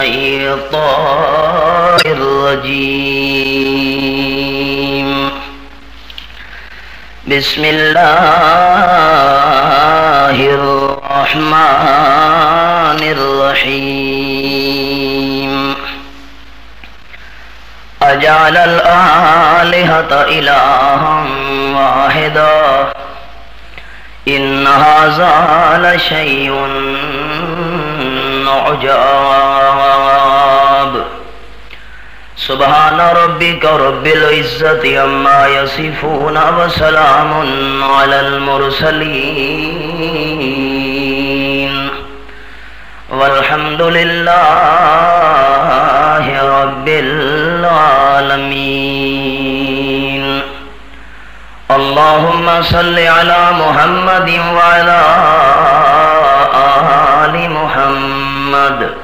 الشيطان الرجيم. بسم الله الرحمن الرحيم. أجعل الآلهة إلها واحدا إن هذا لشيء عجاب. سبحان ربك رب العزة عما يصفون وسلام على المرسلين والحمد لله رب العالمين. اللهم صل على محمد وعلى آل محمد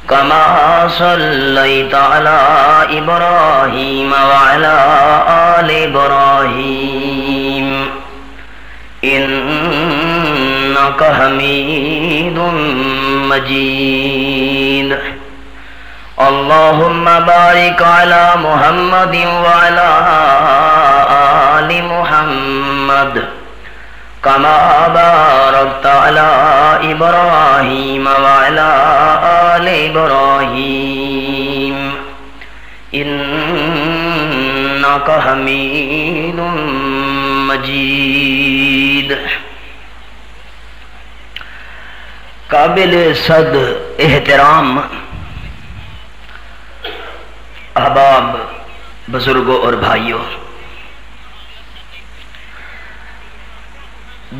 كما صليت على إبراهيم وعلى آل إبراهيم إنك حميد مجيد. اللهم بارك على محمد وعلى آل محمد كما باركت على إبراهيم وعلى آل إبراهيم إنك حميد مجيد. قابل صد احترام احباب، بزرگوں اور بھائیوں،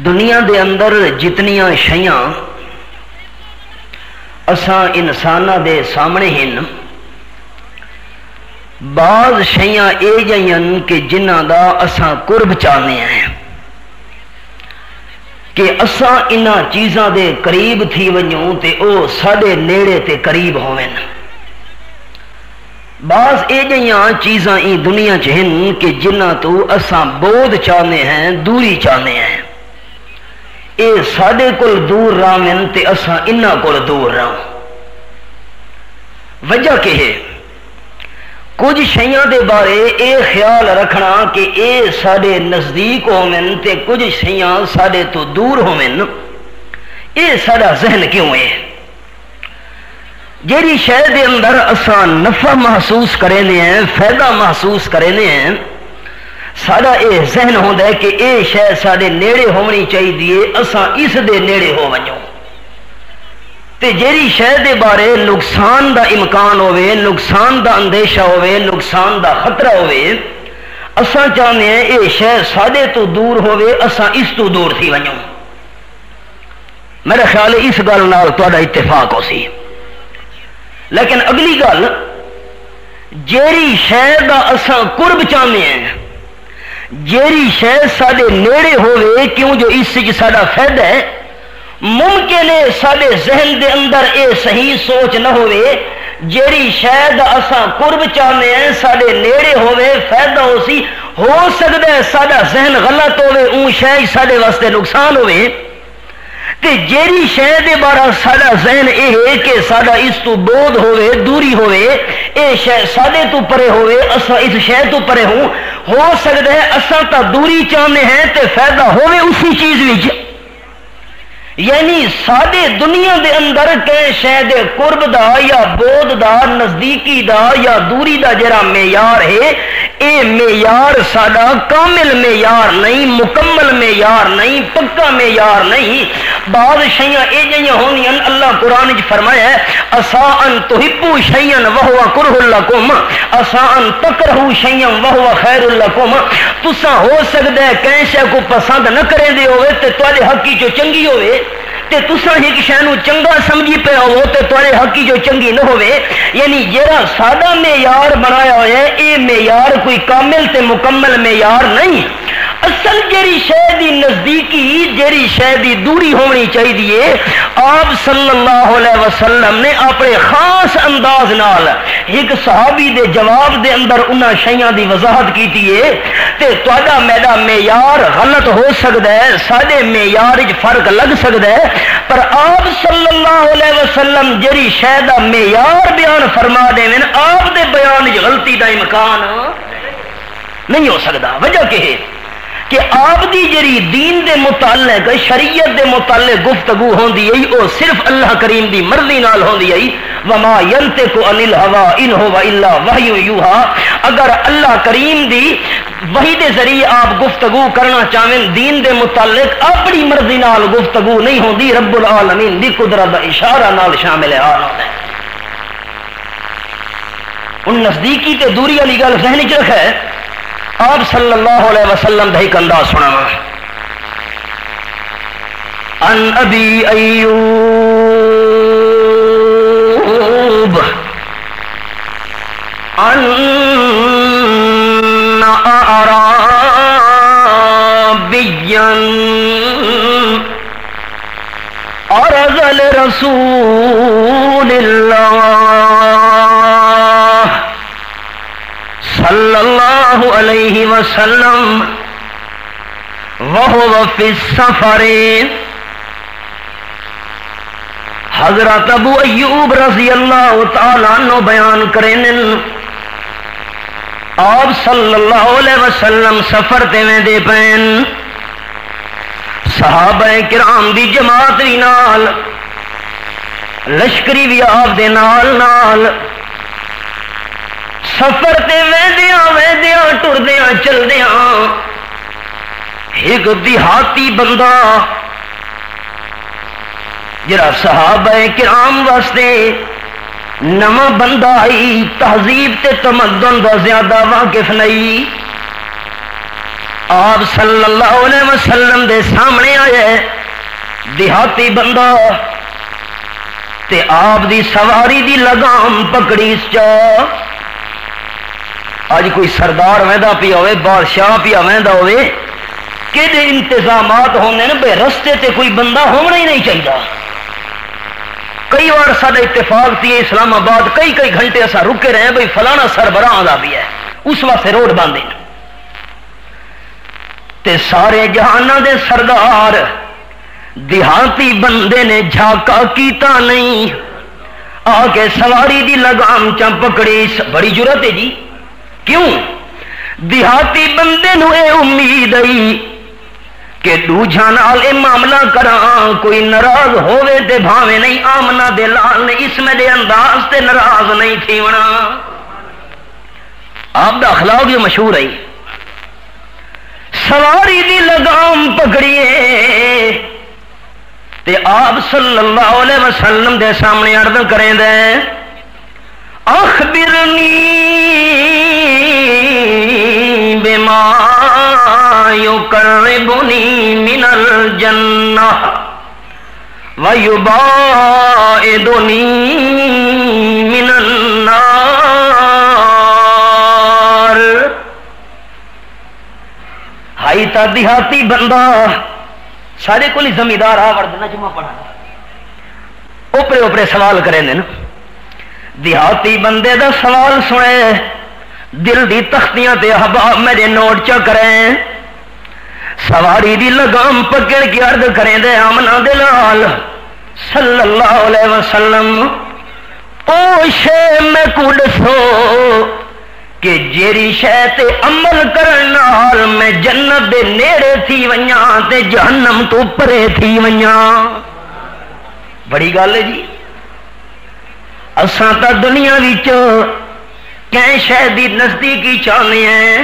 دنیا دے اندر جتنیاں شیاں اساں انساناں دے سامنے ہیں، بعض شیاں اے جائیں کہ جنہاں دا اساں قرب چاہنے ہیں کہ اساں انہاں چیزاں دے قریب تھی ونجوں تے او ساڈے نیڑے تے قریب ہوویں. بعض اے جائیں چیزاں ای دنیا چ ہیں کہ جنہاں تو اساں بود چاہنے ہیں، دوری چاہنے ہیں. اے ساڈے کول دور راویں تے اساں انہاں کول دور راں. وجہ کہ ہے کچھ شیاں دے بارے اے خیال رکھنا کہ اے ساڈے نزدیک ہوویں تے کچھ شیاں ساڈے تو دور ہوویں. اے ساڈا ذہن کیوں ہے؟ جیڑی شے دے اندر اساں نفع محسوس کرینے ہیں، فائدہ محسوس کرینے ہیں، ساڈا اے ذہن ہوندا ہے کہ اے شے ساڈے نیڑے ہونی چاہیے، اساں اس دے نیڑے ہو ونجوں. تے جیڑی شے دے بارے نقصان دا امکان ہوئے، نقصان دا اندیشہ ہوئے، نقصان دا خطرہ ہوئے، اساں چاہنے ہیں اے شے ساڈے تو دور ہوئے، اساں اس تو دور تھی ونجوں. میرا خیال ہے اس گل نال تہاڈا اتفاق ہو سی. لیکن اگلی گل، جیڑی شے دا اساں قرب چاہنے ہیں، جیڑی شے ساڈے نیڑے ہوئے، کیوں جو اس سے ساڈا فائدہ ہے، ممکن ہے ساڈے ذہن دے اندر اے صحیح سوچ نہ ہوئے. جیڑی شے دا اساں قرب چاہنے ہیں، ساڈے نیڑے ہوئے، فائدہ ہو سی، ہو سکتا ہے ساڈا ذہن غلط ہوئے، اون شے ساڈے واسطے نقصان ہوئے. تے جیڑی شے دے بارے ساڈا ذہن اے ہے کہ ساڈا اس تو بود ہوئے، دوری ہوئے، اے شے ساڈے تو پرے ہوئے، اساں اس شے تو پرے ہوں. ہو سکتا ہے اساں تا دوری چاہنے ہیں تے فائدہ ہوئے اسی چیز وچ. یعنی ساڈے دنیا دے اندر کہیں شے دے قرب دا یا بود دا، نزدیکی دا یا دوری دا جڑا معیار ہے، اے معیار ساڈا کامل معیار نہیں، مکمل معیار نہیں، پکا معیار نہیں. بعض شیاں اے جیاں ہونیاں، اللہ قرآن وچ فرمایا ہے عسیٰ ان تحبوا شیئا وہو کرہ لکم عسیٰ ان تکرہوا شیئا وہو خیر لکم. تساں ہو سکدا ہے کہیں شے کو پسند نہ کریں دے ہوئے تے تواڈے حقی چو چنگی ہوئے، تے تساں ایک شے نو چنگا سمجھی پے ہو تے تواڈے حقی جو چنگی نہ ہوئے. یعنی جڑا ساڈا معیار بنایا ہوا ہے، اے معیار کوئی کامل تے مکمل معیار نہیں. اصل جیری شے دی نزدیکی جیری شے دی دوری ہونی چاہیے آپ صلی اللہ علیہ وسلم نے اپنے خاص انداز نال ایک صحابی دے جواب دے اندر انہاں شیاں دی وضاحت کیتی ہے تے تہاڈا میرا معیار غلط ہو سکدا ہے ساڈے معیار وچ فرق لگ سکدا ہے پر آپ صلی اللہ علیہ وسلم جیری شے دا معیار بیان فرما دیویں آپ دے بیان وچ غلطی دا امکان نہیں ہو سکدا وجہ کہ ہے کہ آپ دی جری دین دے متعلق شریعت دے متعلق گفتگو ہوندی ہے او صرف اللہ کریم دی مرضی نال ہوندی ہے وما ينطق عن الهوى ان هو الا وحی یوحى اگر اللہ کریم دی وحی دے ذریعے آپ گفتگو کرنا چاہیں دین دے متعلق اپنی مرضی نال گفتگو نہیں ہوندی رب العالمین دی قدرت دا اشارہ نال شامل حال ہوتا ہے ان نزدیکی تے دوری والی گل ذہن وچ رکھے آپ صلی اللہ علیہ وسلم کا ایک انداز سنا ان ابی ایوب ان اعرابیا عرض لرسول اللہ صلی اللہ علیہ وسلم وہو فی السفر حضرت ابو ایوب رضی اللہ تعالیٰ عنہ بیان کریں آپ صلی اللہ علیہ وسلم سفر تے میں دے پین صحابہ کرام دی جماعت بھی نال لشکری بھی آپ دے نال نال سفر تے ویندیاں ٹردیاں چلدیاں ایک دیہاتی بندہ جڑا صحابہ کرام واسطے نواں بندہ آئی تہذیب تے تمدن دا زیادہ واقف نہیں آپ صلی اللہ علیہ وسلم دے سامنے آئے دیہاتی بندہ تے آپ دی سواری دی لگام پکڑی چا آج کوئی سردار ویندا پیا ہوئے بادشاہ پیا ویندا ہوئے کہ انتظامات ہونے نا بے رستے تے کوئی بندہ ہونا ہی نہیں چاہیے کئی بار سارا اتفاق تھی اسلام آباد کئی گھنٹے ایسا رکے رہے بھائی فلانا سربراہ آ بھی ہے اس واسطے روڈ باندھے تے سارے جہانہ دے سردار دیہاتی بندے نے جھاکا کیتا نہیں آ کے سواری دی لگام چا پکڑی بڑی جرت ہے جی کیوں دیہاتی بندے نو اے امید آئی کہ دوجھا نال اے معاملہ کراں کوئی ناراض ہووے تے بھاوے نہیں آمنہ دے لال نے اس میں دے انداز تے ناراض نہیں تھیونا آپ دا اخلاق جو مشہور ہے سواری دی لگام پکڑیے تے آپ صلی اللہ علیہ وسلم دے سامنے عرض کریں دے اخبرنی بما یقربنی من الجنہ ویباعدنی من النار ہائی تا دیہاتی بندہ سارے کو لی زمیندار آوردنا جمعہ پڑھا اوپرے اوپرے سوال کریں نا دیہاتی بندے دا سوال سنے دل دی تختیاں تے احباب میرے نوٹ چا کریں سواری دی لگام پکڑ کے عرض کریں دے آمنہ دلال صلی اللہ علیہ وسلم او شے میں کل سو کہ جیری شے تے عمل کرنال میں جنت دے نیڑے تھی ونیاں تے جہنم تو پرے تھی ونیاں بڑی گال ہے جی اساں تا دنیا وچوں کہیں شے دی نزدیکی چاہنے ہیں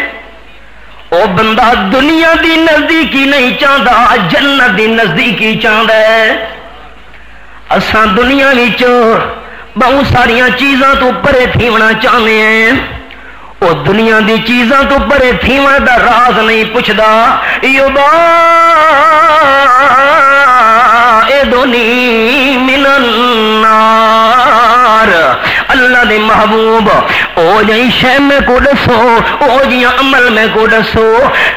او بندہ دنیا دی نزدیکی نہیں چاہتا جنت دی نزدیکی چاہتا ہے اساں دنیا وچوں بہت ساریاں چیزاں تو پرے تھیونا چاہنے ہیں او دنیا دی چیزاں تو پرے تھیونا دا راز نہیں پوچھدا یباعدنی من النار اللہ دے محبوب او جی شے میں کو دسو او جی عمل میں کو دسو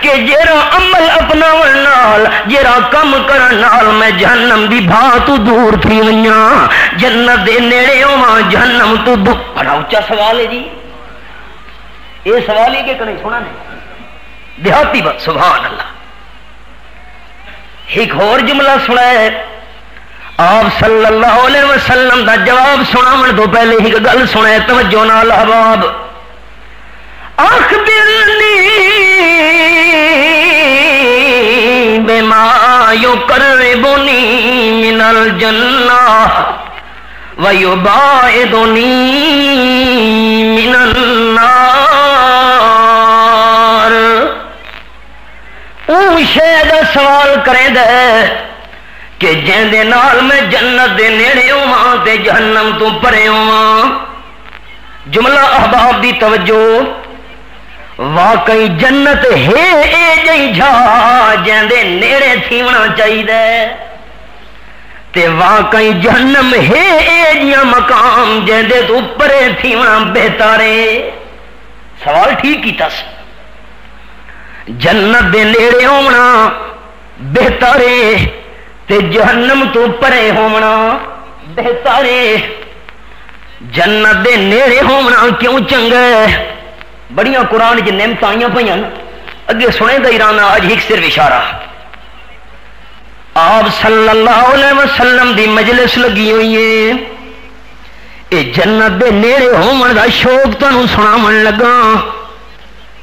کہ جیرا عمل اپنا نال جیرا کم کرن نال میں جہنم دی بھا تو دور تھی ونیاں جنت دے نیڑے ہوواں جہنم تو دور. بڑا اونچا سوال ہے جی یہ سوال ہی کہ نہیں سنا نہیں دیہاتی بات. سبحان اللہ. ایک اور جملہ سنا ہے آپ صلی اللہ علیہ وسلم دا جواب سناون تو پہلے ایک گل سنا ہے توجہ نال احباب. اخبرنی بما یقربنی من الجنہ ویباعدنی من النار. اون شے دا سوال کرے دے کہ جن دے نال میں جنت دے نیڑے ہوواں تے جہنم تو پرے ہوواں. جملہ احباب دی توجہ. واقعی جنت ہے اے جئی جھا جن دے نیڑے تھیونا چاہیے تے واقعی جہنم ہے اے جیاں مقام جن دے تو پرے تھیونا بہتر ہے. سوال ٹھیک کیتا سی. جنت دے نیڑے ہونا بہتر ہے تے جہنم تو پرے ہونا بہتر ہے. جنت دے نیڑے ہونا کیوں چنگا ہے؟ بڑیاں قرآن کی نعمت آئیاں پہ اگے سنے دا ایران. آج ایک صرف اشارہ آپ صلی اللہ علیہ وسلم دی مجلس لگی ہوئی ہے. اے جنت دے نیڑے ہون دا شوق تانوں سناون لگا.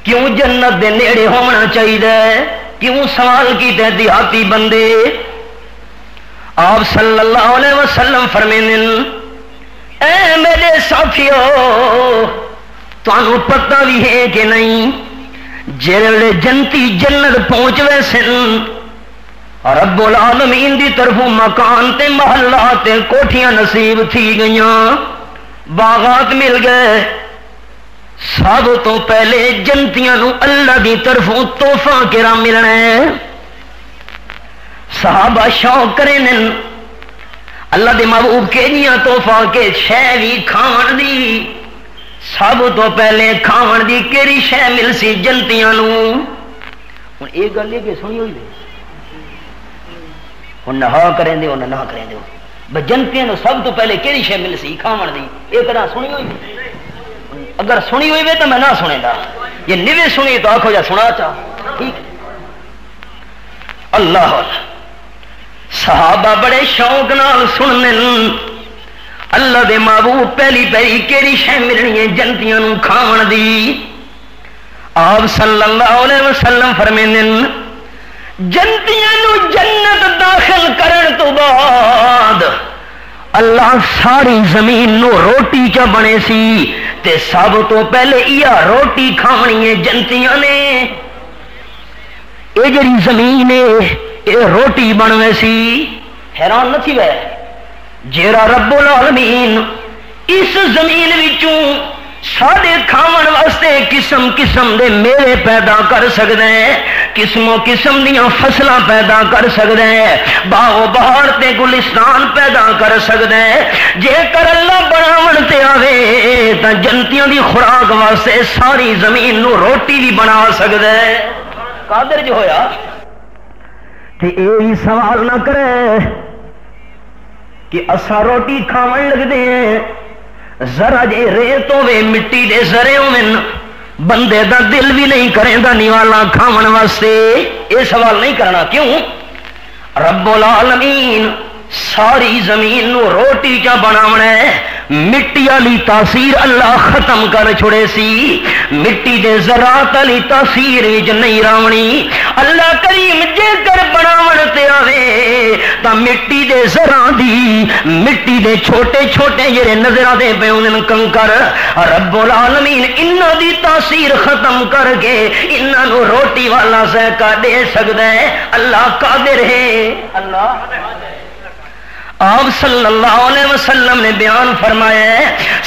کیوں جنت دے نیڑے ہونا چاہیے؟ کیوں سوال کیتے دیہاتی بندے؟ آپ صلی اللہ علیہ وسلم فرمیندے اے میرے ساتھیو تانوں پتہ بھی ہے کہ نہیں جڑے جنتی جنت پہنچ ویسن رب العالمین دی طرفوں مکان تے محلات تے کوٹھیاں نصیب تھی گئیاں باغات مل گئے. سب تو پہلے جنتیاں نو اللہ دی طرفوں تحفہ کیڑا ملنا ہے؟ صحابہ شوق کرے نن اللہ دے محبوب کے جیاں تحفہ کے شے وی کھان دی. سب تو پہلے کھاون دی کیڑی شے مل سی جنتیاں نو؟ ہن ایک گل ہے کہ سنی ہوئی ہن نہ کریں دے ہن نہ کریں دے بس جنتیاں نو سب تو پہلے کیڑی شے مل سی کھاون دی؟ ایک طرح سنی ہوئی. اگر سنی ہوئی تو میں نہ سنے گا. یہ نیوے سنی تو آخو جا سنا چاہ. ٹھیک. اللہ صحابہ بڑے شوق نال سننے اللہ دے محبوب پہلی پہلی کیڑی شے ملنی ہے جنتیاں نو کھاون دی. آپ صلی اللہ علیہ وسلم فرمیندے جنتیاں نو جنت داخل کرن تو بعد اللہ ساری زمین نو روٹی چا بنے سی تے سب تو پہلے یہ روٹی کھانی ہے جنتیاں نے. اے جڑی زمین ہے اے روٹی بنوے سی. حیران نہ تھی وے جیرا رب العالمین اس زمین وچوں ساڈے کھاون واسطے قسم قسم دے میوے پیدا کر سکدا ہے قسم و قسم دیاں فصلاں پیدا کر سکدا ہے باغ و بہار تے گلستان پیدا کر سکدا ہے. جے کر اللہ بناون تے آوے تاں جنتیاں دی خوراک واسطے ساری زمین نو روٹی بھی بنا سکدا ہے. قادر جو ہویا تے اے سوال نہ کرے کہ اسا روٹی کھاون لگدے ہیں ذرا جے ریت ہوے مٹی دے ذرے ہوون بندے دا دل بھی نہیں کرے دا نیوالا کھاون واسطے. یہ سوال نہیں کرنا. کیوں؟ رب العالمین ساری زمین نو روٹی چا بناونا ہے. مٹی والی تاثیر اللہ ختم کر چھوڑے سی. مٹی دے ذرات والی تاثیر وچ نہیں راونی. اللہ کریم جے کر بناون تے آوے تا مٹی دے ذراں دی مٹی دے چھوٹے چھوٹے جڑے نظر دے پے انہاں کنکر رب العالمین انہاں دی تاثیر ختم کر کے انہاں نو روٹی والا ذائقہ دے سکدا ہے. اللہ قادر ہے. اللہ آپ صلی اللہ علیہ وسلم نے بیان فرمایا ہے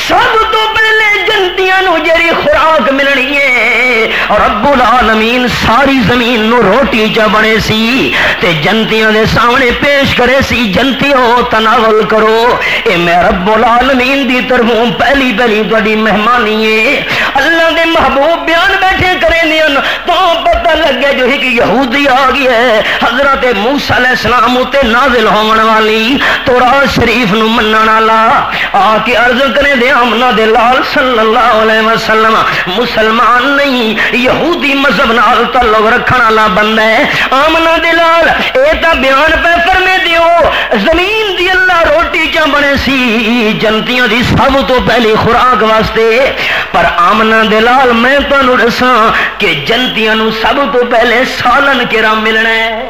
سب تو پہلے جنتیاں نو جڑی خوراک ملنی ہے رب العالمین ساری زمین نو روٹی چا بنے سی تے جنتیاں دے سامنے پیش کرے سی جنتیوں تناول کرو اے میں رب العالمین دی طرفوں پہلی تہاڈی مہمانی ہے اللہ دے محبوب بیان بیٹھے کرے نیاں تو پتہ لگے جو ایک یہودی آ گیا ہے حضرت موسیٰ علیہ السلام تے نازل ہون والی تورات شریف نو منن والا آ کے عرض کرے دے آمنہ دے لال صلی اللہ علیہ وسلم مسلمان نہیں یہودی مذہب نال تعلق رکھن والا بندہ ہے آمنہ دے لال اے تا بیان پہ فرمے دیو زمین دی اللہ روٹی چا بنے سی جنتیاں دی سب تو پہلی خوراک واسطے پر آمنہ دے لال میں تانوں دساں کہ جنتیاں نو سب تو پہلے سالن کیرا ملنا ہے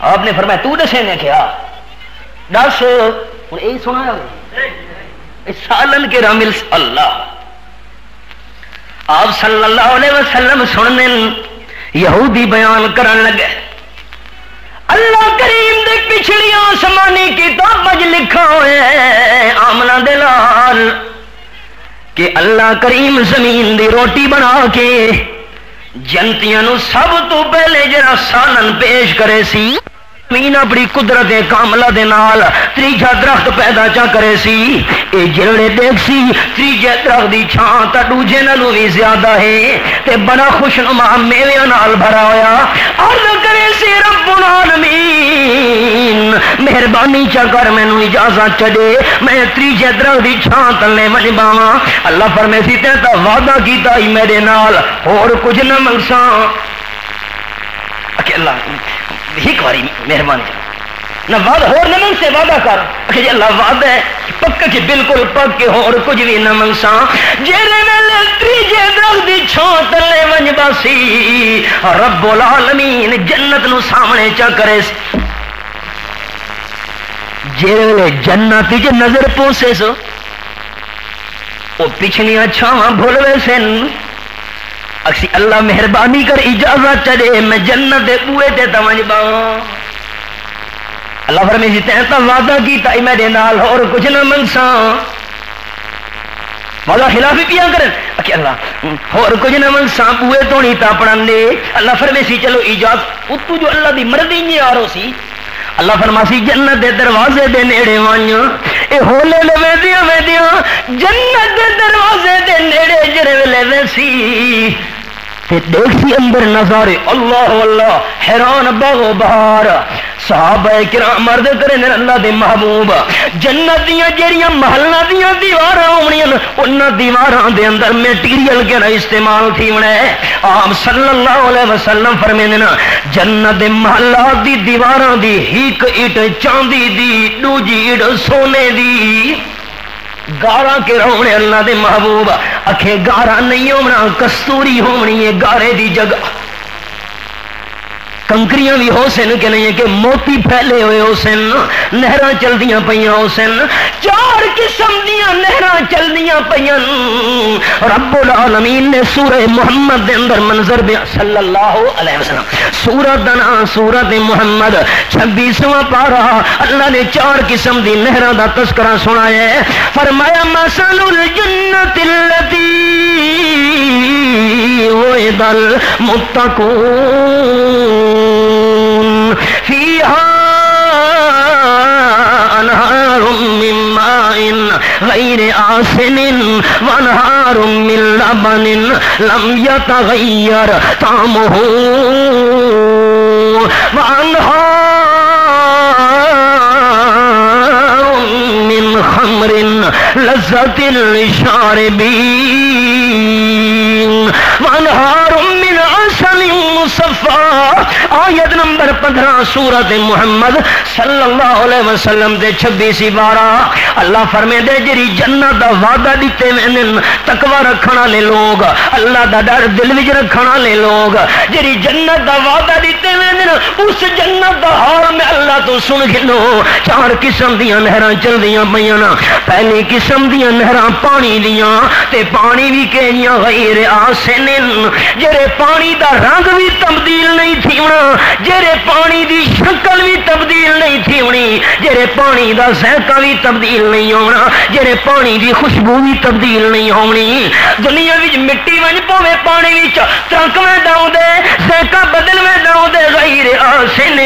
آپ نے فرمایا تو دسے نے کیا دس ہن اے سنا سالن کیرا مل اللہ آپ صلی اللہ علیہ وسلم سننے یہودی بیان کرن لگے اللہ کریم دے پچھلی آسمانی کتاب وچ لکھا ہویا ہے آمنہ دے لال کہ اللہ کریم زمین دی روٹی بنا کے جنتیاں نو سب تو پہلے جڑا سالن پیش کرے سی زمین اپنی قدرت کاملہ دے نال تریجا درخت پیدا چا کرے سی اے جڑے دیکھ سی تریجے درخت دی چھان تا دوجے نالوں بھی زیادہ ہے تے بڑا خوشنما میویاں نال بھرا ہویا عرض کرے سی رب العالمین مہربانی چا کر مینوں اجازت چڈے میں تریجے درخت دی چھان تلے وج باواں اللہ فرمائے سی تے تا وعدہ کیتا ہی میرے نال اور کچھ نہ منگساں کہ اللہ ایک باری مہربانی نہ وعدہ ہور نہ منگ سے وعدہ کر کہ اللہ وعدہ ہے پکا کہ بالکل پک کے ہور کچھ بھی نہ منگساں جیرے ویلے تریجے درخت دی چھاں تلے ونج باسی رب العالمین جنت نو سامنے چا کرے جیرے ویلے جنت وچ نظر پوسے سو وہ پچھلیاں چھاواں بھول ویسن اکسی اللہ مہربانی کر اجازت چڑے میں جنت دے بوئے تے تمج باں اللہ فرمائے سی تین تا وعدہ کیتا ہی میرے نال اور کچھ نہ منگساں وعدہ خلافی پیا کرن کہ اللہ اور کچھ نہ منگساں بوئے تو نہیں تا پڑھن دے اللہ فرمائے سی چلو اجازت اتو جو اللہ دی مرضی نہیں آ رہو سی اللہ فرماسی جنت دے دروازے دے نیڑے وانج اے ہولے لے ویدیاں جنت دے دروازے دے نیڑے جڑے ویلے ویسی تے دیکھی اندر نظارے اللہ اللہ حیران باغ و بہار صحابہ کرام عرض کرے نے اللہ دے محبوب جنت دیاں جڑیاں محلہ دیاں دیواراں ہونیاں انہاں دیواراں دے اندر میٹیریل کیڑا استعمال تھی ہونا ہے آپ صلی اللہ علیہ وسلم فرمیندے نا جنت دے محلات دی دیواراں دی ایک اٹ چاندی دی دوجی اٹ سونے دی گارا کے رونے اللہ دے محبوب اکھے گارا نہیں ہونا کستوری ہونی ہے گارے دی جگہ کنکریاں بھی ہو سن کہ نہیں کہ موتی پھیلے ہوئے ہو سن نہراں چل دیاں پیاں ہو سن چار قسم دیاں نہراں چل دیاں پیاں رب العالمین نے سورہ محمد دے اندر منظر بیا صلی اللہ علیہ وسلم سورہ دنا سورہ محمد 26واں پارہ اللہ نے چار قسم دی نہراں دا تذکرہ سنایا ہے فرمایا مثل الجنت التي وعد المتقون فيها أنهار من ماء غير آسن وأنهار من لبن لم يتغير طعمه وأنهار من خمر لذة للشاربين وأنهار من عسل مصفى آیت نمبر 15 سورۃ محمد صلی اللہ علیہ وسلم دے 26 بارہ اللہ فرمے دے جری جنت دا وعدہ دیتے میں تقوی رکھنا لے لوگ اللہ دا ڈر دل وچ رکھنا لے لوگ جری جنت دا وعدہ دیتے میں اس جنت دا حال میں اللہ تو سن گلو چار قسم دیاں نہراں چل دیاں پیاں پہلی قسم دیاں نہراں پانی دیاں تے پانی بھی کہنیاں غیر آسن جڑے پانی دا رنگ بھی تبدیل نہیں تھی ہونا، جیرے پانی دی شکل بھی تبدیل نہیں تھی ہونی، جیرے پانی دا ذائقہ بھی تبدیل نہیں ہونا، جیرے پانی دی خوشبو بھی تبدیل نہیں ہونی۔ دنیا وچ مٹی ونج پوے پانی وچ ترک میں ڈاؤ دے، ذائقہ بدل میں ڈاؤ دے غیر آسن۔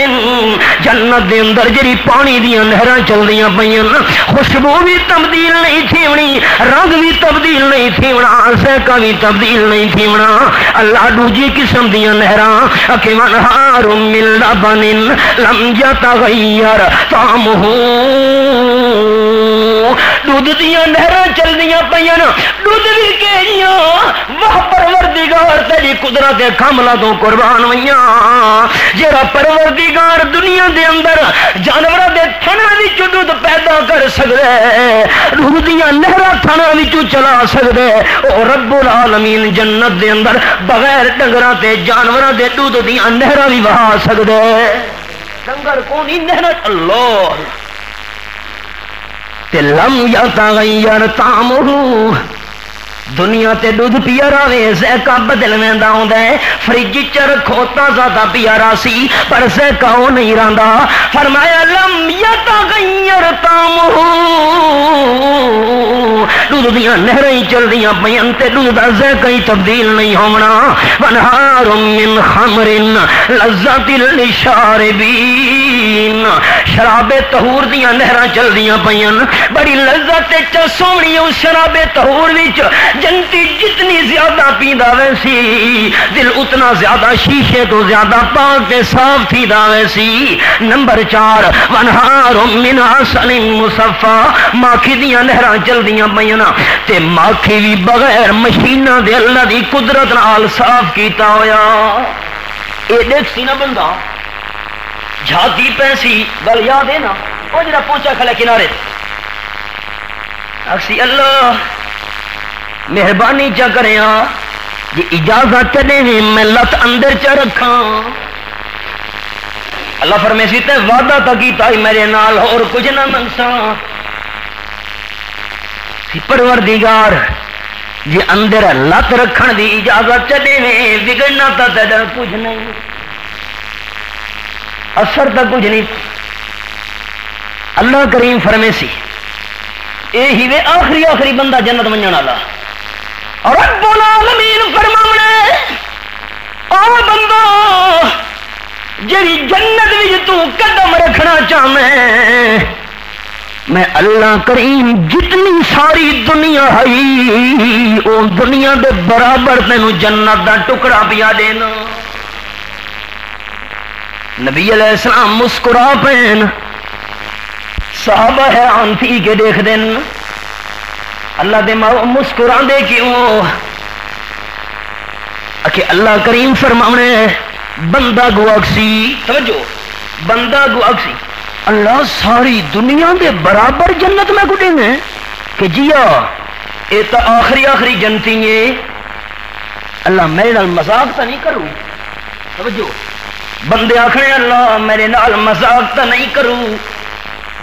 جنت دے اندر جڑی پانی دیاں نہراں چلدیاں پیاں، خوشبو بھی تبدیل نہیں تھی ہونی، رنگ بھی تبدیل نہیں تھی ہونا، ذائقہ بھی تبدیل نہیں تھی ہونا۔ اللہ دوجی قسم دیاں نہراں کہ وانہار من لبن لم یتغیر طعمہ، دودھ دیاں نہراں چلدیاں پیاں، دودھ بھی کہیاں وہ پروردگار تیری قدرت کاملہ تو قربان ہویاں، جڑا پروردگار دنیا دے اندر جانوراں دے تھناں وچ دودھ پیدا کر سکدا ہے، دودھ دیاں نہراں تھناں وچ چلا سکدا ہے، او رب العالمین جنت دے اندر بغیر ڈنگراں تے جانوراں دے دودھ دیاں نہراں بھی وہا سکدا ہے۔ ڈنگر کونی نہر اللہ تے لم یتغیر طعمہ، دنیا تے دودھ پیارا وے ذائقہ بدل ویندا ہوندا ہے، فریج چ رکھو تازہ تا پیارا سی پر ذائقہ او نہیں رہندا۔ فرمایا لم یتغیر طعمہ، دودھ دیاں نہراں ہی چلدیاں پیاں تے دودھ دا ذائقہ ہی تبدیل نہیں ہونا۔ وانہار من خمر لذۃ للشاربین، شراب طہور دیاں نہراں چلدیاں پیاں، بڑی لذت تے سونی اس شراب طہور وچ جنتی جتنی زیادہ پیندا ویسی دل اتنا زیادہ شیشے تو زیادہ پاک تے صاف تھیدا ویسی۔ نمبر 4 وانہار من عسل مصفا، ماکھی دیاں نہراں چلدیاں پیاں تے ماکھی بھی بغیر مشیناں دے اللہ دی قدرت نال صاف کیتا ہویا۔ اے دیکھ سی نا بندہ جھاتی پیسی گل یاد ہے نا، وہ جڑا پہنچا کھلے کنارے اکسی اللہ مہربانی چا کریاں جی اجازت دے میں لت اندر چا رکھاں۔ اللہ فرمائے سی تے وعدہ تا کیتا ہی میرے نال اور کچھ نہ منگساں، پروردگار جی اندر لت رکھن دی اجازت چلے بگڑنا تا تیرا کچھ نہیں، اثر تا کچھ نہیں۔ اللہ کریم فرمائے سی اے ہی وے آخری بندہ جنت منجن والا، رب العالمین فرماونے او بندہ جڑی جنت وچ تو قدم رکھنا چاہے میں اللہ کریم جتنی ساری دنیا ہے او دنیا دے برابر تینوں جنت دا ٹکڑا پیا دینا۔ نبی علیہ السلام مسکرا پین، صحابہ حیران تھی کہ دیکھ دین اللہ دے مسکران دے کیوں کہ اللہ کریم فرماونے بندہ گواکسی، توجہ بندہ گواکسی اللہ ساری دنیا دے برابر جنت میں گڈیں گے کہ جیا اے تا آخری جنتی ہے، اللہ میرے نال مذاق تا نہیں کروں، توجہ بندے آخرے اللہ میرے نال مذاق تا نہیں کروں،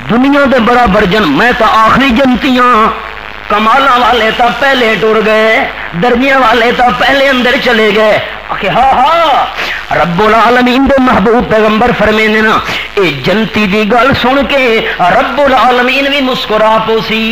دنیا دے برابر جن میں تا آخری جنتیاں، کمالاں والے تا پہلے ٹر گئے، درمیاں والے تا پہلے اندر چلے گئے۔ کہ ہاں رب العالمین دے محبوب پیغمبر فرمینے نا اے جنتی دی گل سن کے رب العالمین بھی مسکرا پوسی،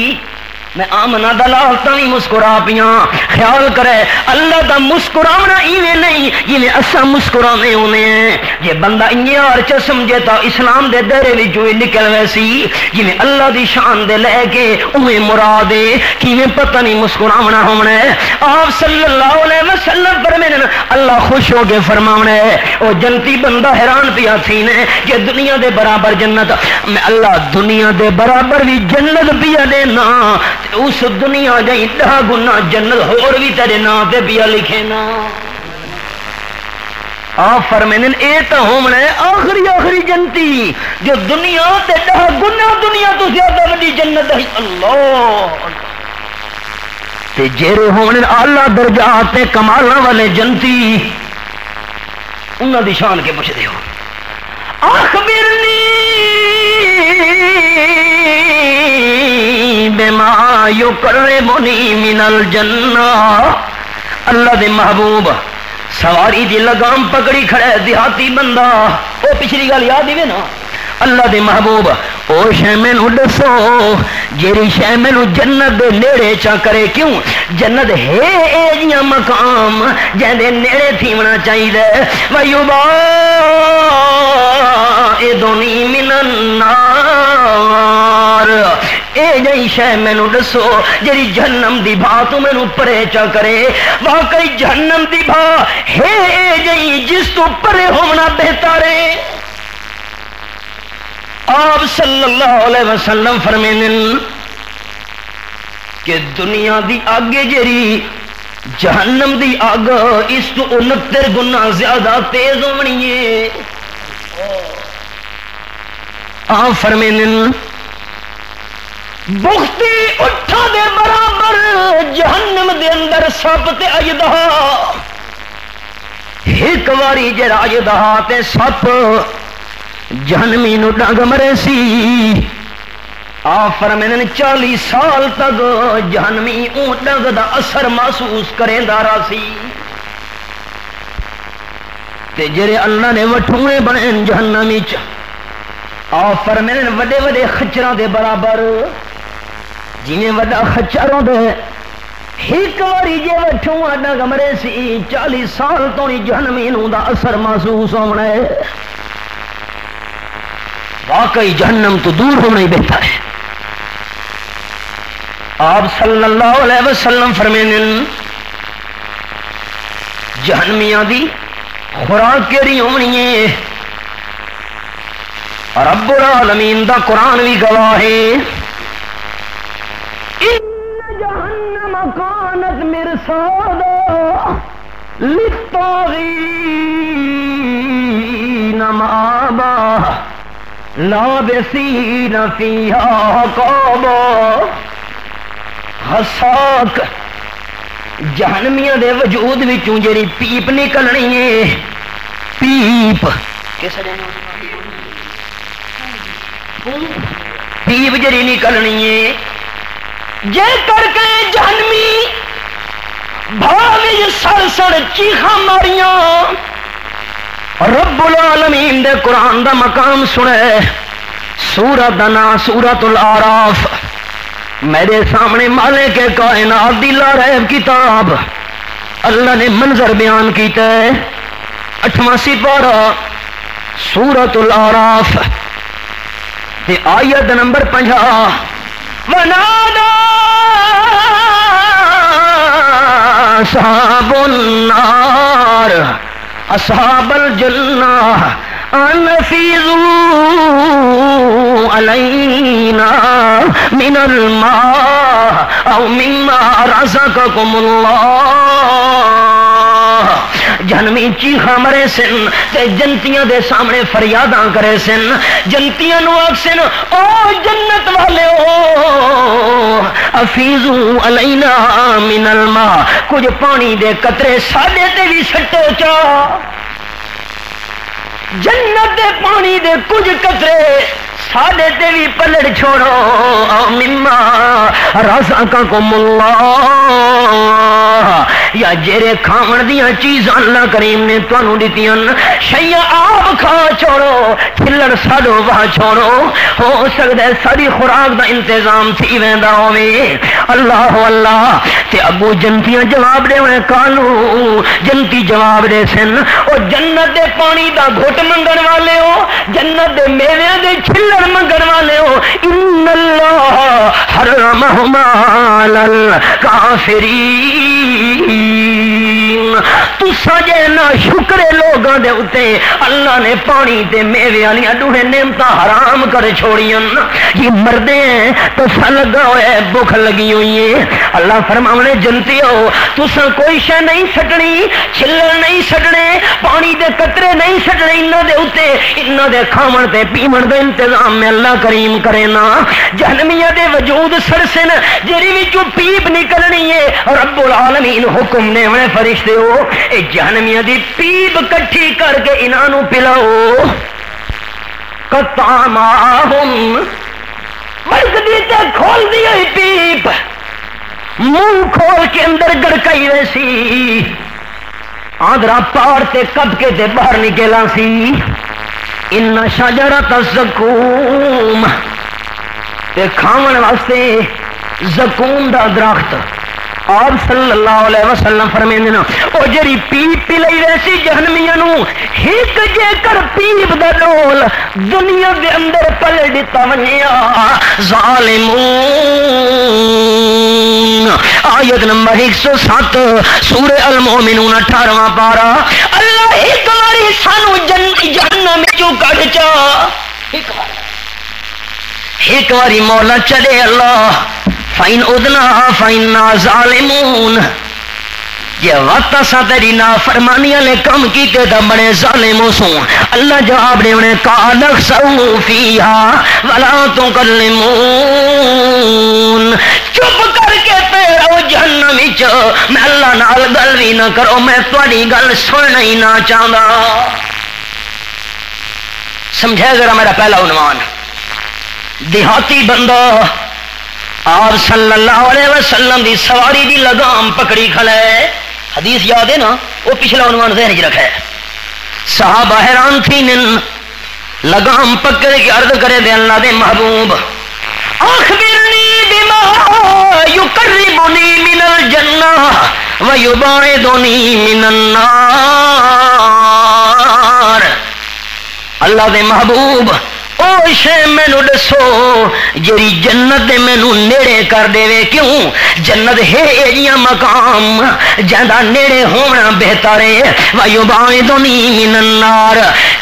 میں آمنہ دلالتاں بھی مسکرا پیاں۔ خیال کرے اللہ دا مسکرانا ایویں نہیں جویں اساں مسکرانے ہونے ہیں، جے بندہ انہیں اور چا سمجھے تا اسلام دے دائرے وچوں نکل ویسی جویں اللہ دی شان دے لے کے اویں مراد ہے کیویں پتہ نہیں مسکراونا ہونا ہے۔ آپ صلی اللہ علیہ وسلم فرمانے اللہ خوش ہو کے فرماونا ہے او جنتی بندہ حیران پیا تھی نے کہ دنیا دے برابر جنت، میں اللہ دنیا دے برابر بھی جنت پیا دینا، اس دنیا جائیں 10 گنا جنت اور بھی تیرے نام پہ پیا لکھے نا۔ آپ فرمائیں اے تو ہونا ہے آخری جنتی جو دنیا تے 10 گنا دنیا تو زیادہ بڑی جنت ہے۔ اللہ تے جیرے ہونے اعلیٰ درجات تے کمالاں والے جنتی انہاں دی شان کے پوچھ دے ہو اخبرنی بما یقربنی من الجنہ۔ اللہ دے محبوب سواری دی لگام پکڑی کھڑا ہے دیہاتی بندہ. وہ پچھلی گل یاد ہی نا. اللہ دے محبوب او شے مینوں دسو جیڑی شے مینوں جنت دے نیڑے چا کرے. کیوں جنت ہے اے جیاں مقام جہاں دے نیڑے تھیونا چاہیے. ویوبا ادونی من النار اے جئی شے مینوں دسو جیڑی جہنم دی بھا تو مینوں پرے چا کرے. واقعی جہنم دی بھا ہے اے جئی جس تو پرے ہونا بہتر ہے. آپ صلی اللہ علیہ وسلم فرمائیں کہ دنیا دی آگ جیری جہنم دی آگ اس تو 69 گنا زیادہ تیز ہونی ہے. آپ فرمائیں بختی اٹھا دے برابر جہنم دے اندر سپ تے اجدہا. ایک واری جڑا اجدہا تے سپ جہنمی نو ڈنگ مرے سی. آپ فرمائیں 40 سال تک جہنمی اون ڈنگ دا اثر محسوس کریندا رہا سی. تے جڑے اللہ نے وٹھوئے بنے جہنمی چ آپ فرمائیں وڈے وڈے خچراں دے برابر جویں وڈا خچر ہوندا ہے. ایک واری جے وٹھواں ڈنگ مرے سی 40 سال تو نہیں جہنمی نو دا اثر محسوس ہونا ہے. واقعی جہنم تو دور ہونا ہی بہتر ہے. آپ صلی اللہ علیہ وسلم فرمائیں جہنمیاں دی خوراک کیڑی ہونی ہے. رب العالمین دا قرآن بھی گواہ ہے. ان جہنم کانت مرصادا للطاغین مآبا لابسین فیہا عقابا. غساق جہنمیاں دے وجود وچوں جڑی پیپ نکلنی ہے. پیپ پیپ جڑی نکلنی ہے جے کر کے جہنمی بھاوی سڑ سڑ چیخاں ماریاں. رب العالمین دے قرآن دا مقام سنے. سورۃ دا نام سورۃ الاعراف. میرے سامنے مالک کے کائنات دی لا ریب کتاب اللہ نے منظر بیان کیتا ہے. 8واں سپارہ سورۃ الاعراف تے آیت نمبر 50. ونادى أصحاب النار أصحاب الجنة أن أفيضوا علينا من الماء أو مما رزقكم الله. جہنمی چیخاں مرے سن تے جنتیاں دے سامنے فریاداں کرے سن. جنتیاں نو آکسن او جنت والے او افیضو علینا من الماء کچھ پانی دے قطرے ساڈے تے بھی سٹو چا. جنت دے پانی دے کچھ قطرے ساڈے تے بھی پلڑ چھوڑو. او مما رزقکم اللہ یا جیرے کھاون دیاں چیزاں اللہ کریم نے تانوں دتیاں شیاں آپ کھا چھوڑو کھلڑ ساڈو واہ چھوڑو. ہو سکدا ہے ساری خوراک دا انتظام تھی ویندا ہووے. اللہ اللہ تے ابو جنتیاں جواب دے ہوئے کالو جنتی جواب دے سن او جنت دے پانی دا گھٹ منگن والے ہو جنت دے میوے دے چھلڑ منگن والے ہو. ان اللہ حرمہما علی الکافرین. تساں جے نا شکرے لوگاں دے اتے اللہ نے پانی تے میوے والیاں دوہے نعمتاں حرام کر چھوڑیاں. یہ مردے ہیں تو لگا ہوا ہے بھوک لگی ہوئی ہے. اللہ فرماونے جنتیو تساں کوئی شے نہیں سٹنی چھلڑ نہیں سٹنے پانی دے قطرے نہیں سٹنے انہاں دے اتے انہاں دے کھاون تے پیون دا انتظام میں اللہ کریم کرے نا. جہنمیاں دے وجود سرسن جری وچوں پیپ نکلنی ہے. رب العالمین حکم نے ہوئے فرشتے ہو اے جہنمیاں دی پیپ کٹھی کر کے انہاں نو پلاؤ. قطعماہم برگدی تے کھول دی ہوئی پیپ منہ کھول کے اندر گڑکائی ویسی آندرا پہاڑ تے کب کے تے باہر نکلا سی ان شجرۃ الزقوم تے کھاون واسطے زقوم دا درخت آپ صلی اللہ علیہ وسلم فرمیندے نا او جڑی پیپ پلئی ویسی جہنمیاں نو ایک جے کر پیپ دا ڈول دنیا دے اندر پل دتا ونیا ظالمون آیت نمبر 107 سورہ المومنون 18واں پارا اللہ ایک باری سانو جہنم چوں کڈ چا ایک باری مولا چڑے اللہ فائن ادنا فائن ظالمون یہ وقت سا تیری نافرمانی والے کم کیتے تے بڑے ظالموں سوں اللہ جواب دے انہیں قال اخسؤوا فیہا ولا تکلمون چپ کر کے پیرو جہنم وچ میں اللہ نال گل بھی نہ کرو میں تہاڈی گل سننا ہی نہ چاہندا سمجھے ذرا میرا پہلا عنوان دیہاتی بندہ آپ صلی اللہ علیہ وسلم دی سواری دی لگام پکڑی کھڑا ہے حدیث یاد ہے نا وہ پچھلا عنوان ذہن وچ رکھا ہے صحابہ حیران تھی لگام پکڑ کے عرض کرے دے اللہ دے محبوب اخبرنی بما یقربنی من الجنہ ویبعدنی من النار اللہ دے محبوب او شے مینو دسو جڑی جنت دے مینو نیڑے کر دے کیوں جنت ہے ایجیاں مقام جہاں نیڑے ہونا بہتر ہے ویبعدنی من النار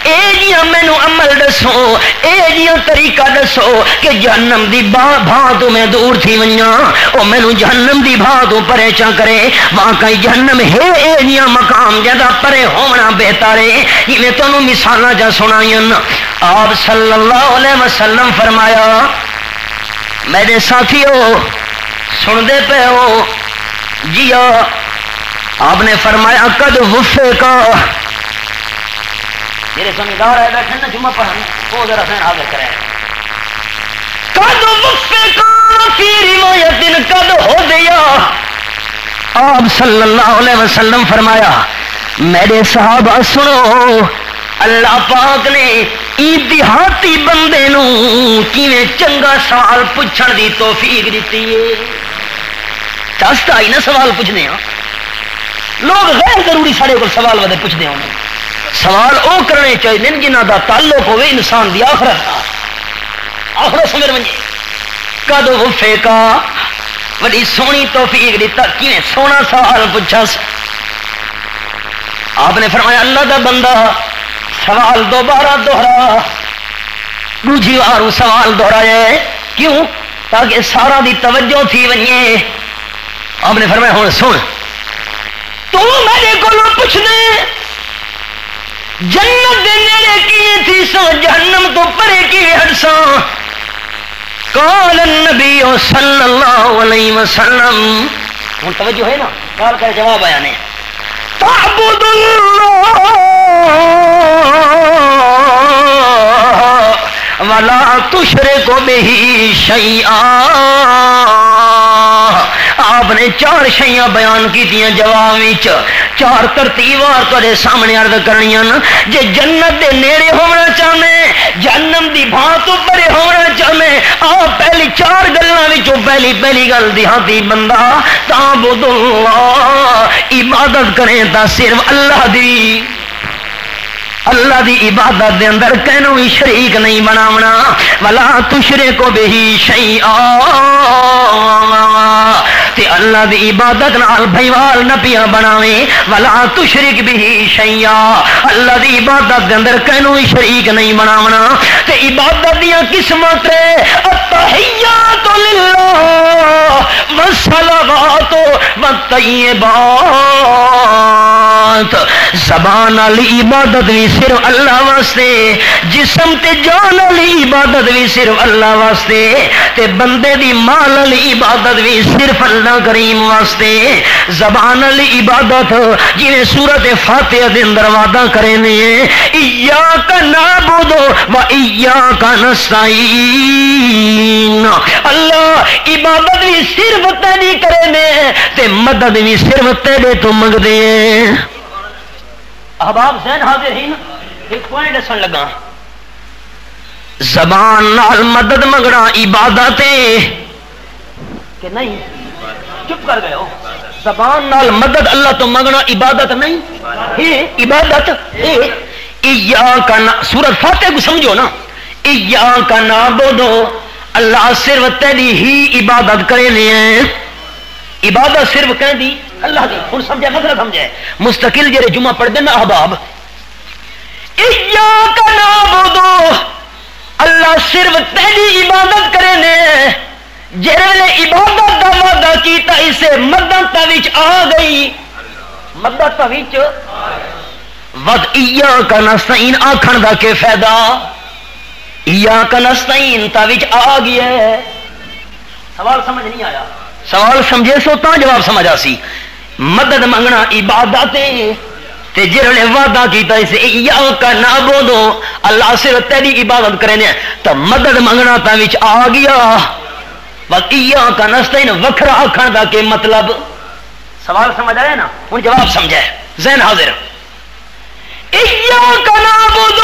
ایجیاں مینو عمل دسو ایجیاں طریقہ دسو کہ جہنم دی بھاں تو میں دور تھی ونجاں او مینو جہنم دی بھاں تو پرے چا کرے واقعی جہنم ہے ایجیاں مقام جہاں پرے ہونا بہتر ہے یہ تانوں مثالاں جا سنائیں آپ صلی اللہ علیہ وسلم فرمایا میرے ساتھیو سن دے پہ ہو جی آپ نے فرمایا قد وفقا میرے سمجھدار ہے بیٹھے نا جمعہ پڑھنے وہ ذرا ذہن حاضر کریں قد وفقا فی روایت قد ہو دیا آپ صلی اللہ علیہ وسلم فرمایا میرے صحابہ سنو اللہ پاک نے دیہاتی بندے نو کیویں چنگا سوال پوچھن دی توفیق دیتی ہے چستا ہی نا سوال پوچھنے ہاں لوگ غیر ضروری سارے کو سوال ودے پوچھتے ہوں سوال او کرنے چاہیے جنہ دا تعلق ہوئے انسان دی آخرت آخرت سمجھ منجے قد وفقا بڑی سونی توفیق دیتا کیویں سونا سوال پوچھا آپ نے فرمایا اللہ دا بندہ سوال دوبارہ دوہرا دوجی بار سوال دوہرایا کیوں تاکہ سارا دی توجہ تھی ونجے آپ نے فرمایا ہوں سن تو میرے کو پوچھ دے جنت دے نیڑے کیے تھی سو جہنم تو پرے کیے ہٹساں قال النبی صلی اللہ علیہ وسلم ہوں توجہ ہے نا قال کا جواب آیا نے تعبد اللہ ولا تشرک بہ شیئا آپ نے چار شیاں بیان کی جواب وچ چار ترتیبات تہاڈے سامنے عرض کرنیاں جے جنت دے نیڑے ہونا چاہنے جہنم دی بھاں تو پرے ہونا چاہنے آپ پہلی چار گلاں وچوں پہلی گل دیہاتی بندہ تعبد اللہ عبادت کریں تا صرف اللہ دی عبادت دے اندر کینوں ہی شریک نہیں بناونا ولا تشرکو بہی شیئا تے اللہ دی عبادت نال بھائیوال نہ پیا بناویں ولا تشرک بہی شیئا اللہ دی عبادت دے اندر کینوں ہی شریک نہیں بناونا تے عبادت دیاں قسمت التحیات للہ والصلوات والطیبات زبان والی عبادت بھی صرف اللہ واسطے جسم تے جان والی عبادت بھی صرف اللہ واسطے تے بندے دی مال والی عبادت بھی صرف اللہ کریم واسطے زبان والی عبادت جویں سورۃ فاتحہ دے اندر وعدہ کرے نے ایاک نعبد و ایاک نستعین اللہ عبادت بھی صرف تیری کرے نے تے مدد بھی صرف تیرے تو منگدے احباب ذہن حاضر ہی نا، ایک پوائنٹ دسن لگا، زبان نال مدد منگنا عبادت کہ نہیں؟ چپ کر گئے ہو، زبان نال مدد اللہ تو منگنا عبادت نہیں ہے؟ عبادت ہے۔ ایاک سورۃ فاتحہ کو سمجھو نا، ایاک نعبد، اللہ صرف تیری ہی عبادت کرنے ہیں، عبادت صرف کہہ دی اللہ دی۔ ہن سمجھے مسئلہ سمجھے؟ مستقل جڑے جمعہ پڑھ دینا احباب، ایاک نعبد، اللہ صرف تیری عبادت کرنے، جڑے عبادت دا وعدہ کیتا اسے مدد وچ آ گئی، مدد وچ ود ایاک نستعین آکھن دا کے فائدہ، ایاک نستعین تا وچ آ گیا ہے۔ سوال سمجھ نہیں آیا؟ سوال سمجھے سو تا جواب سمجھا سی۔ مدد منگنا عبادت تے جڑے وعدہ کیتا اسے ایاک نعبد، اللہ صرف تیری عبادت کرنے، تو مدد منگنا تا وچ آ گیا، بس ایاک نستعین وکھرا آکھن دا کے مطلب؟ سوال سمجھ آیا نا؟ ہن جواب سمجھے، ذہن حاضر۔ ایاک نعبد،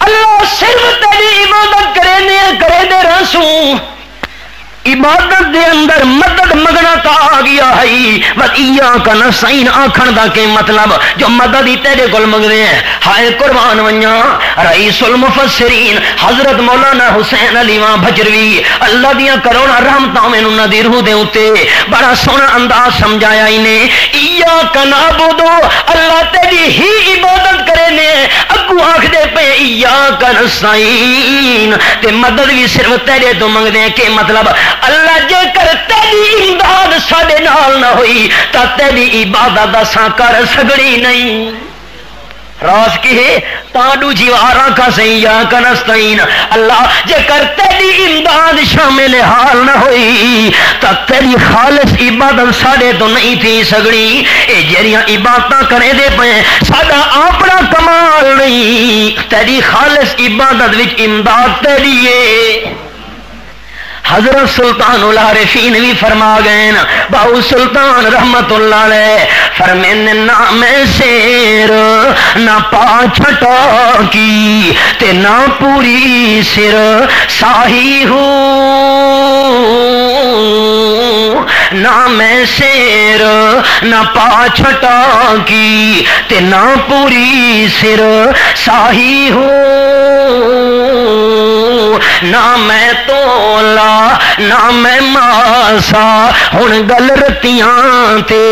اللہ صرف تیری عبادت کرے دے رسوں، عبادت دے اندر مدد منگنا تا آ گیا ہے، بس ایاک نستعین آکھن دا کے مطلب جو مدد ہی تیرے کول منگدے ہیں۔ ہائے قربان ونجا رئیس المفسرین حضرت مولانا حسین علی واں بھجروی، اللہ دیاں کروڑاں رحمتاں میں انہاں دی روح دے اوتے بڑا سونا انداز سمجھایا انہیں، ایاک نعبد، اللہ تیری ہی عبادت کرنے، اگوں آکھدے پے ایاک نستعین، تے مدد بھی صرف تیرے تو منگدے ہیں۔ کہ مطلب اللہ جے کر تیری امداد ساڈے نال نہ ہوئی تا تیری عبادت اساں کر سکڑی نہیں۔ راز کی ہے تاڈو جیوارا کا ایاک نستعین، اللہ جے کر تیری امداد شامل حال نہ ہوئی تا تیری خالص عبادت ساڈے تو نہیں تھی سگڑی۔ اے جڑیاں عبادتاں کرے دے پے ساڈا اپنا کمال نہیں، تیری خالص عبادت وچ امداد تیری ہے۔ حضرت سلطان العارفین بھی فرما گئے نا، باؤ سلطان رحمت اللہ علیہ فرمین نہ میں سیر نہ پاچھٹا کی تے نہ پوری سر ساہی ہوں، نہ میں سیر نہ پاچھٹا کی تے نہ پوری سر ساہی ہوں، نہ میں تولا نہ میں ماسا ہن گل رتیاں تے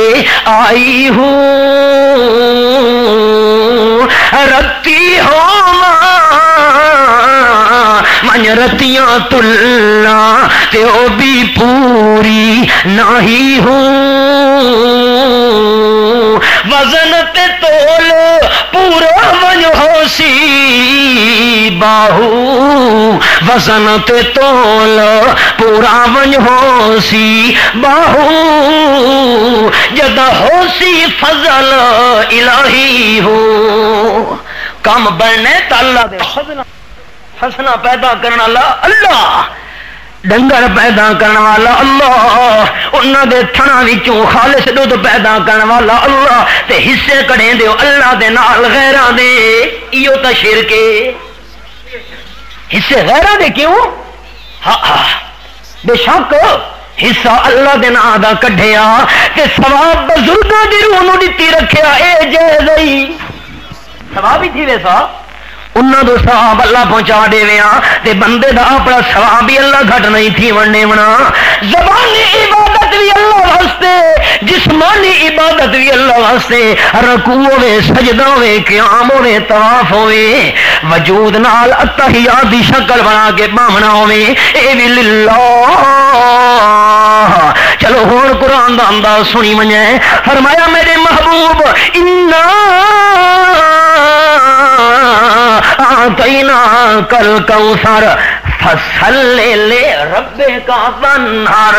آئی ہوں، رتی ہو من رتیاں تلنا تے او بھی پوری نہیں ہوں، وزن تے تول پورا ون ہو سی باہو، وزن تے تول پورا ون ہو سی باہو، جدا ہو سی فضل الہی ہو، کم بننے تا اللہ دے فضل، فصلہ پیدا کرنا اللہ، ڈنگر پیدا کرنے والا اللہ، انہاں دے تھنا وچوں خالص دودھ پیدا کرنے والا اللہ، تے حصے کڑیں دیو اللہ دے نال غیراں دے، ایو تا شرک ہے۔ حصے غیراں دے کیوں؟ ہاں بے شک حصہ اللہ دے نال دا کڈھیا تے ثواب بزرگاں دی روح نوں دتی رکھیا، اے جائز ہی ثواب ہی تھی ویسا، انہاں دو ثواب اللہ پہنچا دے ویاں تے بندے دا اپنا ثواب بھی اللہ گھٹ نہیں تھی ونڈے ونا۔ زبانی عبادت بھی اللہ واسطے، جسمانی عبادت بھی اللہ واسطے، رکوع ہوے سجدہ ہوے قیام ہوے طواف ہوے، وجود نال اتحیات دی شکل بنا کے بامنا ہوے، اے بھی للہ۔ چلو ہن قرآن دا انداز سنی ونجے، فرمایا میرے محبوب انا آتینا کل کوثر فصلی لربک وانحر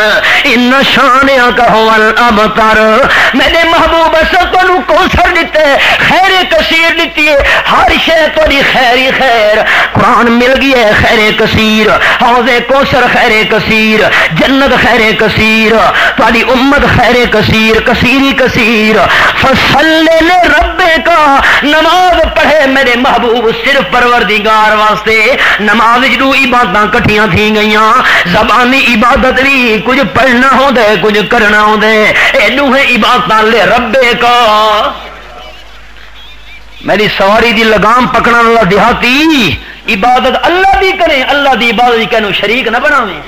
ان شانئک هو الابتر. میرے محبوب اساں تانوں کوثر دتا ہے، خیر کثیر دتی ہے، ہر شے تیری خیر ہی خیر. قرآن مل گیا ہے خیر کثیر، حوض کوثر خیر کثیر، جنت خیر کثیر، تاری امت خیر کثیر، کثیری کثیر. فصلی لربک، نماز پڑھے میرے محبوب صرف پروردگار واسطے. نماز جو عبادتاں کٹھیاں تھی گئیاں، زبانی عبادت بھی کچھ پڑھنا ہوندا ہے کچھ کرنا ہوندا ہے، اے دوہے عبادتاں لربک. میری سواری دی لگام پکڑنے والا دیہاتی عبادت اللہ دی کریں، اللہ دی عبادت کہنو شریک نہ بناویں.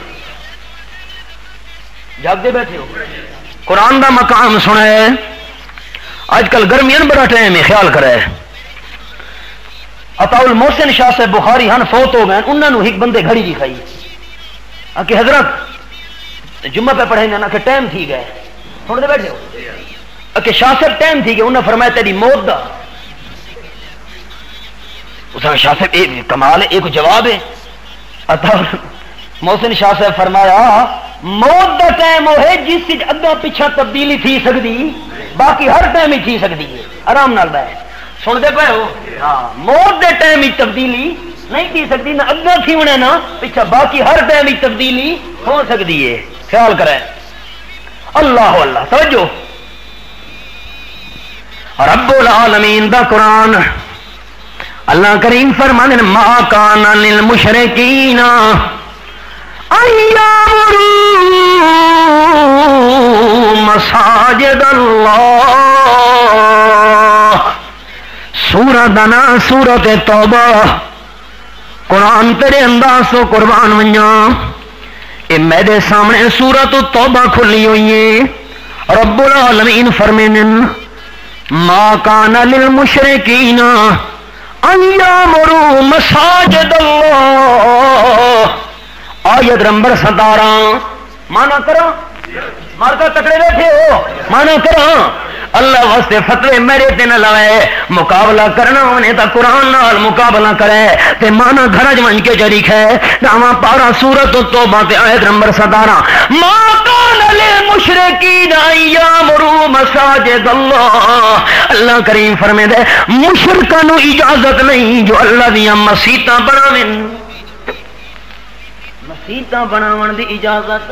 جاگتے بیٹھے ہو قرآن دا مقام سنا ہے. آج کل گرمیاں بڑا ٹائم ہے، خیال کرے. عطاء المحسن شاہ سے بخاری ہن فوت ہو گئے، انہوں نے ایک بندے گھڑی جی کھائی کہ حضرت جمعہ پہ پڑھیں نا کہ ٹائم تھی گئے. سنتے بیٹھے ہو کہ شاہ صاحب ٹائم تھی گئے. انہوں نے فرمایا تیری موت دا. اس نے شاہ صاحب کمال ہے، ایک جواب ہے. عطاء محسن شاہ صاحب فرمایا موت دا ٹائم وہ ہے جس سے اگا پیچھا تبدیلی تھی سکتی، باقی ہر ٹائم ہی تھی سکتی ہے. آرام نال بیٹھ سنتے پے ہو. ہاں موت دے ٹائم ہی تبدیلی نہیں تھی سکتی، نہ اگا تھی ہونا نہ پیچھا، باقی ہر ٹائم ہی تبدیلی ہو سکتی ہے. خیال کرے. اللہ اللہ توجہ. رب العالمین دا قرآن اللہ کریم فرمانے ما کان للمشرکین ایامروا مساجد اللہ. سورۃ دنا سورۃ توبہ. قرآن تیرے انداز تو قربان ونجاں، اے میرے سامنے سورۃ توبہ کھلی ہوئی ہے. رب العالمین فرمانے ما کان للمشرکین ان یامروا مساجد اللہ. آیت نمبر 17. مانا کرو مار کا تکڑے بیٹھے ہو، مانا کرو اللہ واسطے فتوے میرے تے نہ لوے. مقابلہ کرنا ہونے تا قرآن نال مقابلہ کرے تے مانا گھر ون کے جریک ہے. ناواں پارا سورۃ التوبہ تے آیت نمبر 17. ما کان للمشرکین ان یامروا مساجد اللہ. اللہ کریم فرمائے دے مشرکاں نو اجازت نہیں جو اللہ دیاں مسیتاں بناویں. مسیتاں بناون دی اجازت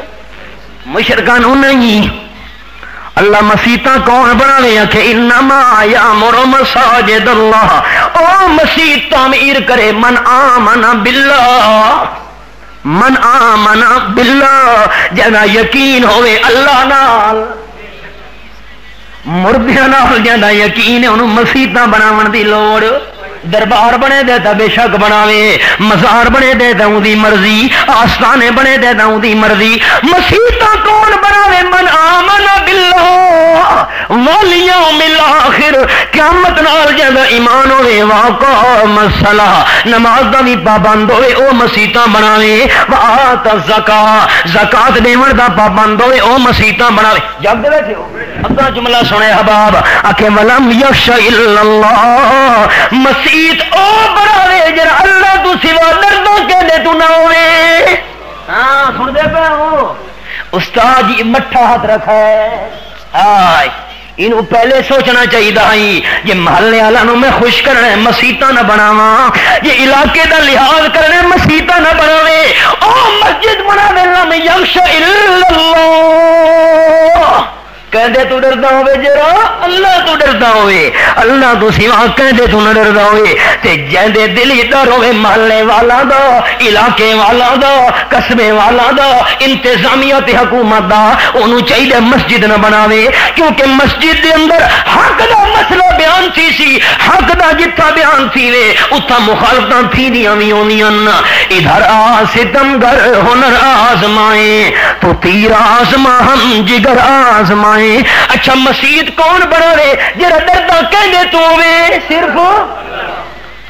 مشرکاں نو نہیں. اللہ مسیتاں کون بناوے کہ انما یامر مساجد اللہ. او مسیت تعمیر کرے من آمن باللہ، من آمن باللہ جنا یقین ہوئے اللہ نال. مردیاں نال جنا یقین ہے انہوں مسیتاں بناون دی لوڑ. دربار بنے دے تا بے شک بناوے، مزار بنے دے تا اون دی مرضی، آستانے بنے دے تا اون دی مرضی. مسیتاں کون بناوے من آمن باللہ والیوم الاخر. قیامت نال جدا ایمان ہوے واقام الصلاۃ نماز دا بھی پابند ہوے او مسیتاں بناوے. وآت الزکاۃ زکات دیون دا پابند ہوے او مسیتاں بناوے. جگ دے بیٹھے ہو اگلا جملہ سنے حباب آکھے ولم یخش الا اللہ. مسیت او بناوے جڑا اللہ تو سوا ڈردا کہندے تو نہ ہوے. ہاں سن دے پے ہو استاد جی مٹھا ہاتھ رکھا ہے. ہائے انہوں پہلے سوچنا چاہیے ہائی یہ محلے والوں میں خوش کرنا مسیتاں نہ بناواں، یہ علاقے دا لحاظ کرنا مسیتاں نہ بناوے. او مسجد بناوے لم یخش الا اللہ. کہندے تو ڈردا ہوئے جرا اللہ تو ڈردا ہوئے، اللہ تو سوا کہندے تو نہ ڈردا ہوئے. تے جیندے دل ڈر ہوئے محلے والا دا، علاقے والا دا، قصبے والا دا، انتظامیہ تے حکومت دا، انہوں چاہیے مسجد نہ بناوے. کیونکہ مسجد دے اندر حق دا مسئلہ بیان سی حق دا جتھا بیان تھی وے اتھا مخالفتاں تھی دیاں وی ہوندیاں. ادھر آ ستمگر ہنر آزمائیں تو تیر آزما ہم جگر آزمائیں. اچھا مسجد کون بنا رہے جرا ڈردا کہندے تو وے صرف.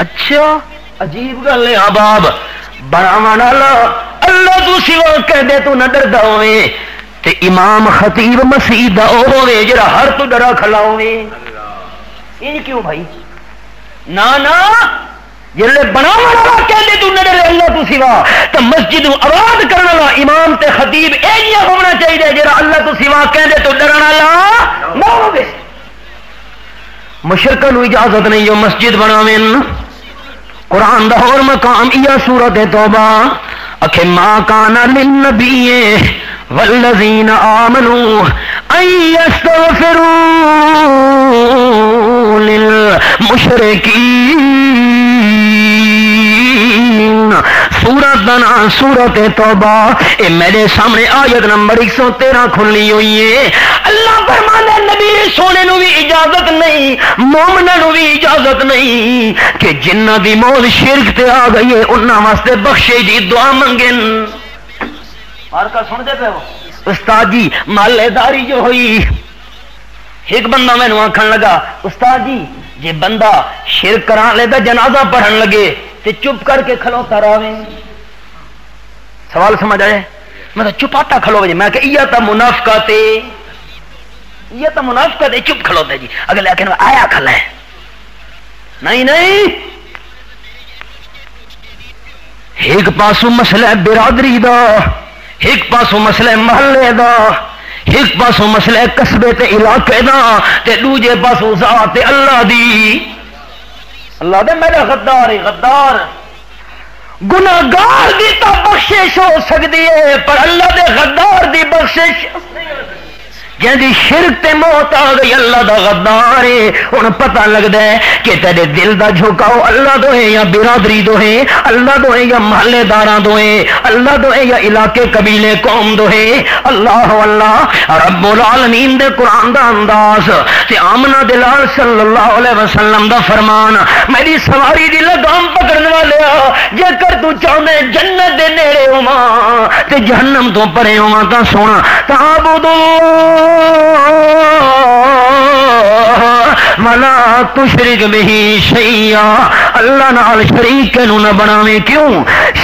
اچھا عجیب گل ہے احباب بناون والا اللہ تو سوا کہندے تو نہ ڈردا ہوے تے امام خطیب مسجد دا او ہوے جڑا ہر تو ڈرا کھلا ہوے. یہ کیوں بھائی؟ نا نا جلے بناون والا کہندے تو نڑے اللہ تو سوا تو مسجد آباد کرن والا امام تے خطیب اے ہونا چاہیے جڑا اللہ تو سوا کہندے تو ڈرن والا نہ ہوے. مشرکاں نو اجازت نہیں جو مسجد بناویں. قرآن دا اور مقام یا سورۃ توبہ اکھے ما کان للنبی والذین آمنوا ان یستغفروا للمشرکین. سورت دا نام سورۃ توبہ. اے میرے سامنے آیت نمبر 113 کھلی ہوئی ہے. اللہ فرماتا ہے نبی سونے نو بھی اجازت نہیں, مومناں نو بھی اجازت نہیں کہ جنہ دی موت شرک تے آ گئی ہے انہاں واسطے بخشے دی دعا منگن. اور کا سن دے پے ہو استاد جی محلے داری جو ہوئی. ایک بندہ مینوں آکھن لگا استاد جی جے بندہ شرک کران لے دا جنازہ پڑھن لگے تے چپ کر کے کھلوتا رہے. سوال سمجھ آئے؟ مطلب چپاتا کھلو جی. میں کہ یہ تو منافقت ہے, یہ تو منافقت ہے, چپ کھلوتے جی. اگلے کہ آیا کھلا ہے. نہیں نہیں, ایک پاسو مسئلہ برادری دا, ایک پاسو مسئلہ محلے دا, ایک پاسو مسئلہ قصبے تے علاقے دا, تے دوجے پاسو ذات اللہ دی. اللہ دے میرا غدار ہے, غدار گناہگار دی تا بخشش ہو سکتی ہے پر اللہ دے غدار دی بخشش جی شرک تے موت آ گئی اللہ دا غدار ہے. ہن پتہ لگدا ہے کہ تیرے دل دا جھکاؤ اللہ دو ہے یا برادری دو ہے, اللہ دو ہے یا محلے داراں دو ہے, اللہ دو ہے یا علاقے قبیلے قوم دو ہے. اللہ اللہ رب العالمین دے قرآن دا انداز تے آمنہ دے لال صلی اللہ علیہ وسلم دا فرمان. میری سواری دی لگام پکڑن والیا جے کر تو چاہنے جنت دے نیڑے ہوواں تے جہنم تو پرے ہوواں تا سونا تعبدو ولا تشرک بہ شیئا. اللہ نال شریک نو نہ بناویں. کیوں؟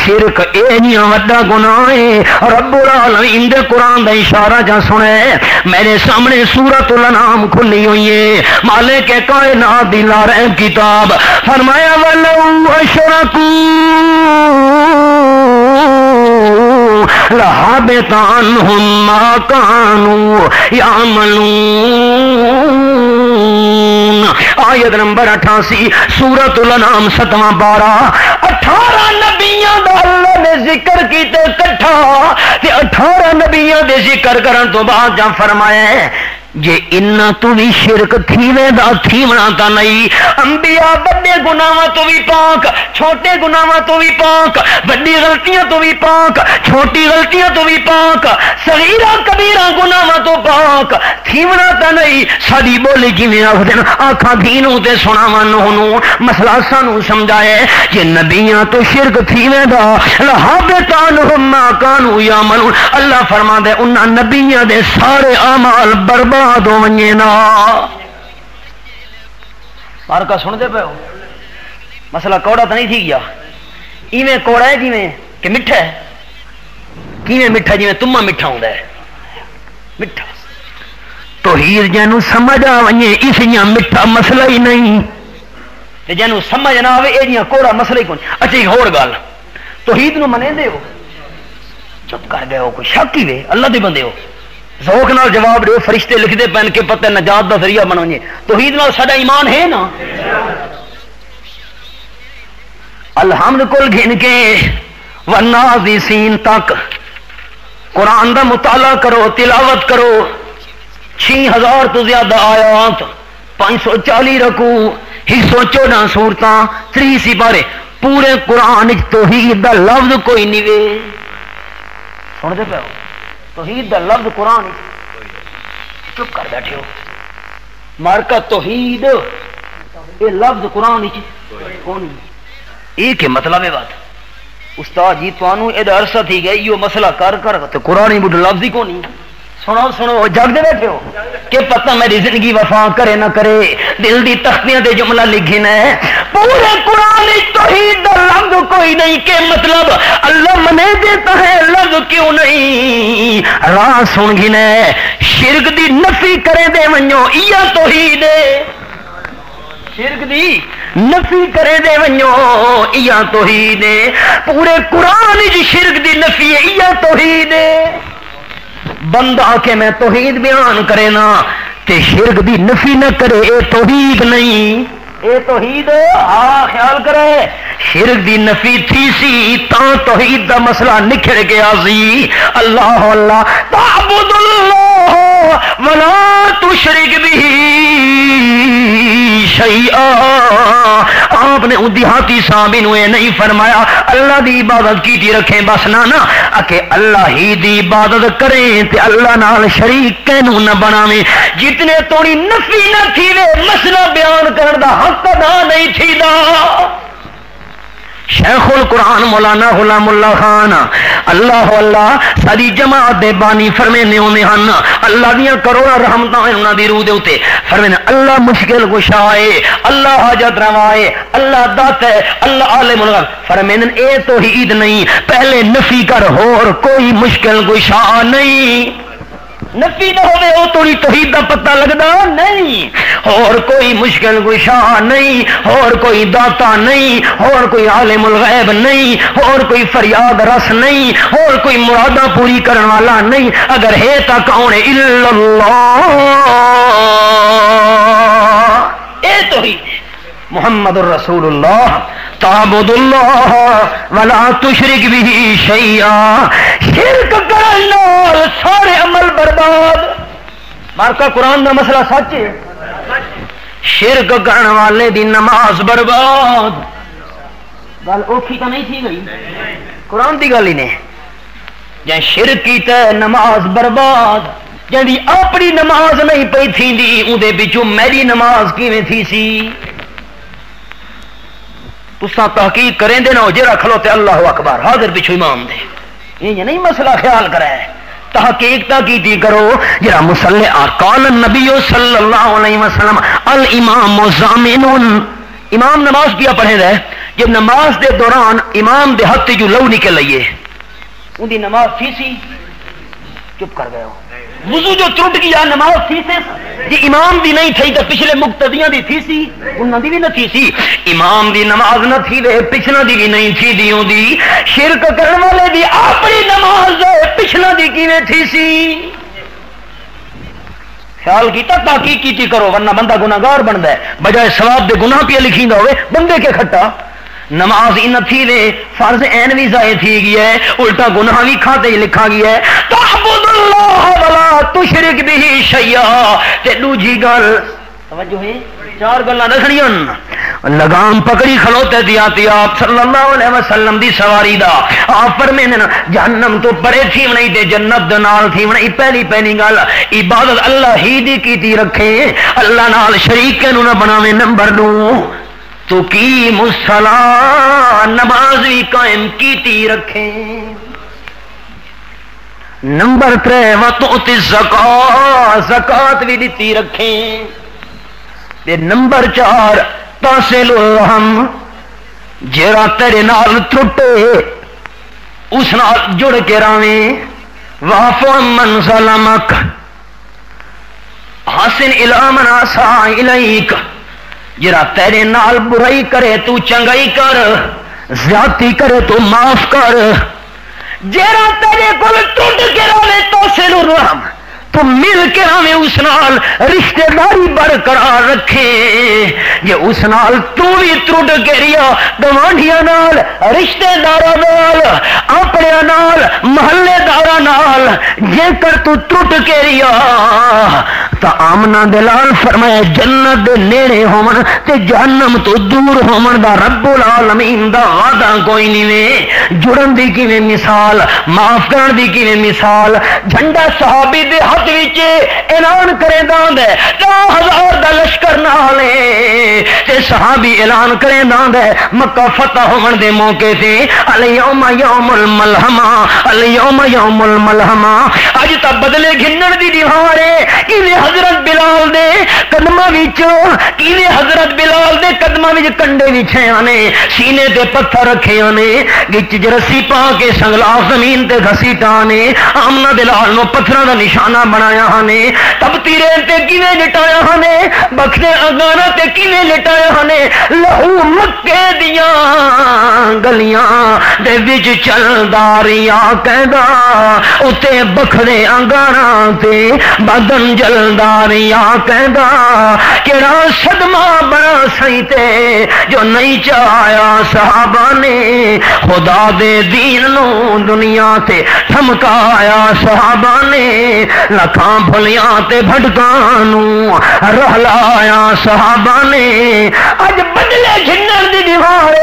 شرک ایجیاں وڈا گناہ ہے. رب العالمین دے قرآن دا اشارہ جا سنے. میرے سامنے سورۃ الانعام کھلی ہوئی ہے, مالک کائنات دی لارب کتاب. فرمایا ولو اشرکوا لَحَبِطَ عَنْهُمْ مَا كَانُوا يَعْمَلُونَ. آیت نمبر 88 سورۃ الانعام 7واں پارہ. 18 نبیاں دا اللہ نے ذکر کیتے کٹھا تے 18 نبیاں دے ذکر کرن تو بعد جا فرمایا جے انہ تو بھی شرک تھیوے دا تھیونا تا نہیں. انبیاء بڑے گناہاں تو بھی پاک, چھوٹے گناہاں تو بھی پاک, بڑی غلطیاں تو بھی پاک, چھوٹی غلطیاں تو بھی پاک, صغیرہ کبیرہ گناہاں تو پاک, تھیونا تا نہیں. ساری بولی جویں آکھدے نا آکھاں دھینوں تے سناواں نونوں. مسئلہ سانوں سمجھائے جے نبیاں تو شرک تھیوے دا لَحَبِطَ عَنْهُمْ مَا كَانُوا يَعْمَلُونَ. اللہ فرماندے انہاں نبیاں دے سارے اعمال برباد دو منجے نا. بار کا سن دے پے ہو مسئلہ کوڑا تو نہیں تھی گیا. ایویں کوڑا ہے جویں کہ میٹھا ہے. کیویں میٹھا؟ جویں تما میٹھا ہوندا ہے, میٹھا. توحید جنوں سمجھ آ ونجے اس جیاں میٹھا مسئلہ ہی نہیں, تے جنوں سمجھ نہ آوے اے جیاں کوڑا مسئلہ ہی کوئی. اچھا ایک ہور گل, توحید نو منے دے ہو, چپ کر گئے ہو, کوئی شک ہی وے اللہ دے بندے ہو. ذوق نال جواب دیو, فرشتے لکھ دے پین کے پتہ نجات دا ذریعہ بنویں. توحید نال ساڈا ایمان ہے نا. الحمد کل گھن کے والنازسین تک قرآن دا مطالعہ کرو, تلاوت کرو. 6000 تو زیادہ آیات, 540 رکوع, ہی سوچو نہ سورتاں, 30 سپارے. پورے قرآن وچ توحید دا لفظ کوئی نہیں وے. سن دے پے ہو توحید دا لفظ قرآن چپ کر بیٹھے ہو. مارکا توحید یہ لفظ قرآن کون یہ کہ مطلب ہے بات. استاد جی تانوں اے عرصہ تھی گیا یہ مسئلہ کر کر تے قرآن بڑھ لفظ ہی کون. سنو سنو جگ دے بیٹھے ہو کہ پتہ میری زندگی وفا کرے نہ کرے, دل دی تختیاں تے جملہ لکھنا ہے. پورے قرآن توحید دا لفظ کوئی نہیں کہ مطلب اللہ منے دیتا ہے لفظ کیوں نہیں. راہ سن گھنا ہے شرک دی نفی کرے دے ونجو, یہ توحید ہے. شرک دی نفی کرے دے ونجو ایا توحید ہے پورے قرآن وچ شرک دی نفی ہے ایا توحید ہے بندہ کہ میں توحید بیان کرے نا تے شرک دی نفی نہ کرے اے توحید نہیں اے توحید خیال کرے شرک دی نفی تھی سی تا توحید دا مسئلہ نکھر گیا سی اللہ اللہ تعبد اللہ ولا تشرک به شیئا آپ نے ان دیہاتی صحابی نو نہیں فرمایا اللہ دی عبادت کیتی رکھیں بس نہ کہ اللہ ہی دی عبادت کریں تے اللہ نال شریک کینو نہ بناویں جتنے توڑی نفی نہ تھی وے مسئلہ بیان کرن دا حق ادا نہیں تھی دا شیخ القرآن مولانا غلام اللہ خان اللہ اللہ ساری جماعت دے بانی فرمینے ہونے ہن اللہ دیاں کروڑا رحمتاں انہاں دی روح دے اوتے فرمینے اللہ مشکل کشا ہے اللہ حاجت روا ہے اللہ داتا ہے اللہ عالم الغیب فرمینے اے توحید نہیں پہلے نفی کر اور کوئی مشکل کشا نہیں نفی نہ ہوئے او توڑی توحید دا پتہ لگدا نہیں اور کوئی مشکل کشا نہیں اور کوئی داتا نہیں اور کوئی عالم الغیب نہیں اور کوئی فریاد رس نہیں اور کوئی مرادہ پوری کرن والا نہیں اگر ہے تا کون ہے الا اللہ اے توحید محمد الرسول اللہ تعبد اللہ ولا تشرک به شیئا شرک کرن نال سارے عمل برباد مارکا قرآن دا مسئلہ سچ ہے شرک کرن والے دی نماز برباد گل اوکھی تو نہیں تھی گئی قرآن دی گل ہی نے جے شرک کیتا ہے نماز برباد جے اپنی نماز نہیں پئی تھیندی اودے وچوں میری نماز کیویں تھی سی تساں تحقیق کریں دے نہ جڑا کھلوتے اللہ اکبر حاضر پیچھے امام دے یہ نہیں مسئلہ خیال کرے تحقیق تا کیتی کرو جڑا مصلی قال النبی صلی اللہ علیہ وسلم الامام ضامن امام نماز کیا پڑھے رہے جب نماز دے دوران امام دے ہاتھ جو لو نکل لئیے ان دی نماز تھی سی چپ کر گئے ہو وضو جو ٹوٹ گیا نماز تھی سے جی امام دی نہیں تھی تو پچھلے مقتدیاں دی تھی سی انہاں دی بھی نہ تھی سی امام دی نماز نہ تھی دے پچھلا دی بھی نہیں تھی دیوں دی شرک کرنے والے دی اپنی نماز دے پچھلا دی کیویں تھی سی خیال کیتا تحقیق کیتی کرو ورنہ بندہ گناہگار بندا ہے بجائے ثواب دے گناہ پہ لکھیندا ہوئے بندے کے کھٹا نماز ان تھی دے فرض عین بھی ضائع تھی گیا ہے الٹا گناہ بھی کھاتے ہی لکھا گیا ہے تعبد اللہ ولا تشرک به شیئا تے دوجی گل توجہ ہے چار گلاں دسنیاں لگام پکڑی کھلوتے دیاتی آپ صلی اللہ علیہ وسلم دی سواری دا آپ فرمینے جہنم تو پرے تھی نہیں تے جنت دے نال تھی نہیں پہلی گل عبادت اللہ ہی دی کیتی رکھے اللہ نال شریک نو نہ بناویں نمبر 2 تو کی الصلاۃ نماز بھی قائم کیتی رکھیں نمبر 3 وتؤتی الزکات زکات بھی دیتی رکھیں تے نمبر 4 تصل الرحم جڑا تیرے نال ٹوٹے اس نال جڑ کے راویں واعف من ظلمک حسن الی من اساء الیک جرا تیرے نال برائی کرے تو چنگائی کر زیادتی کرے تو معاف کر جرا تیرے کول ٹوٹ کے رہے تو سلو رحم تو مل کے ہمیں اس نال رشتہ داری برقرار رکھے یہ اس نال تو بھی ٹوٹ کے ریا گوانڈیاں نال رشتہ داراں نال اپنے نال محلے داراں نال جے کر تو ٹوٹ کے ریا تا آمنہ دلال فرمایا جنت دے نیڑے ہومن تے جہنم تو دور ہومن دا رب العالمین دا وعدہ کوئی نہیں وے جڑن دی کیویں مثال معاف کرن دی کیویں مثال جھنڈا صحابی دے ہاتھ وچ اعلان کرے داند ہے 10,000 دا لشکر نالے تے صحابی اعلان کرے داند ہے مکہ فتح ہون دے موقع تے الیوم یوم الملحمہ الیوم یوم الملحمہ اج تا بدلے گھنن دی دیوار ہے کیویں حضرت بلال دے قدماں وچ کیویں حضرت بلال دے قدماں وچ کنڈے وچھے نے سینے تے پتھر رکھے نے گچ رسی پا کے سنگلاف زمین تے گھسیٹا نے آمنہ بلال نو پتھراں دا نشانہ بنایا نے تبتی ریل تے کیویں لٹایا نے بخشے اگانا تے کیویں لٹایا نے لہو مکے دیاں گلیاں دے وچ چلداریاں کہندا اتے بکھرے انگاراں تے بدن جلداریاں کہندا کیڑا صدمہ بڑا سہی تے جو نہیں چاہیا صحابہ نے خدا دے دین نو دنیا تے ٹھمکایا صحابہ نے لکھاں بھلیاں تے بھٹکاں نو رہلایا صحابہ نے اج بدلے گھنن دی دیوار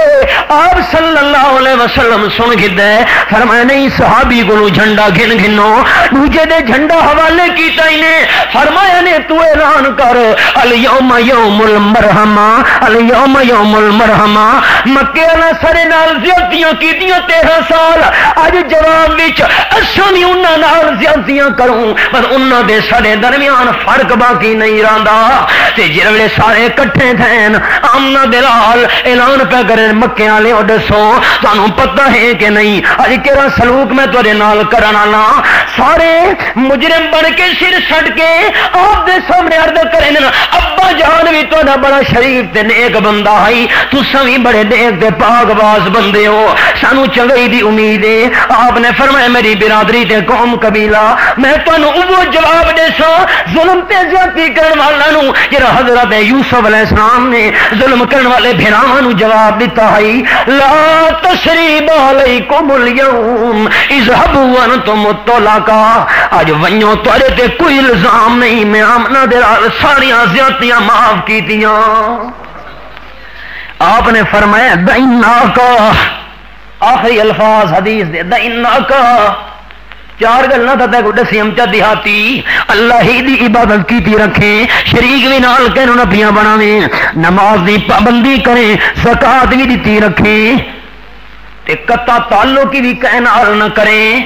آپ صلی اللہ علیہ وسلم سن گدے فرمایا نہیں صحابی کو جھنڈا گھن گھنو دوجے دے جھنڈا حوالے کیتا ہی نے فرمایا نے تو اعلان کر الیوم یوم المرحمہ الیوم یوم المرحمہ مکے والا سارے نال زیادتیاں کیتیاں 13 سال اج جواب وچ اساں بھی انہاں نال زیادتیاں کروں پر انہاں دے سارے درمیان فرق باقی نہیں رہندا تے جڑے سارے اکٹھے تھین آمنہ بلال اعلان پہ کرے مکے والے دسو تانوں پتہ ہے کہ نہیں اج کیڑا سلوک میں تیرے نال کرن والا سارے مجرم بن کے سر چھڈ کے آپ دے سامنے عرض کرن ابا جان بھی تہاڈا بڑا شریف تے نیک بندہ ہے تساں بھی بڑے نیک تے پاک باز بندے ہو سانو چنگائی دی امید ہے آپ نے فرمایا میری برادری تے قوم قبیلہ میں تانوں وہ جواب دیساں ظلم تے زیادتی کرن والا نو جڑا حضرت یوسف علیہ السلام نے ظلم کرن والے بھراواں نو جواب دیتا ہے لا تشریب علیکم اليوم اذهبوا انتم الطلقاء اج ونجو تہاڈے تے کوئی الزام نہیں میں آمنہ دے ساریاں زیادتیاں معاف کیتیاں آپ نے فرمایا دعناکا آخری الفاظ حدیث دے دعناکا چار گلنا تھا کو دسیم چا دیہاتی اللہ ہی دی عبادت کیتی رکھیں شریک بھی نال کہنوں نبیاں بناویں نماز دی پابندی کریں زکات بھی دیتی رکھیں تے قطع تعلق کی بھی کہنال نہ کریں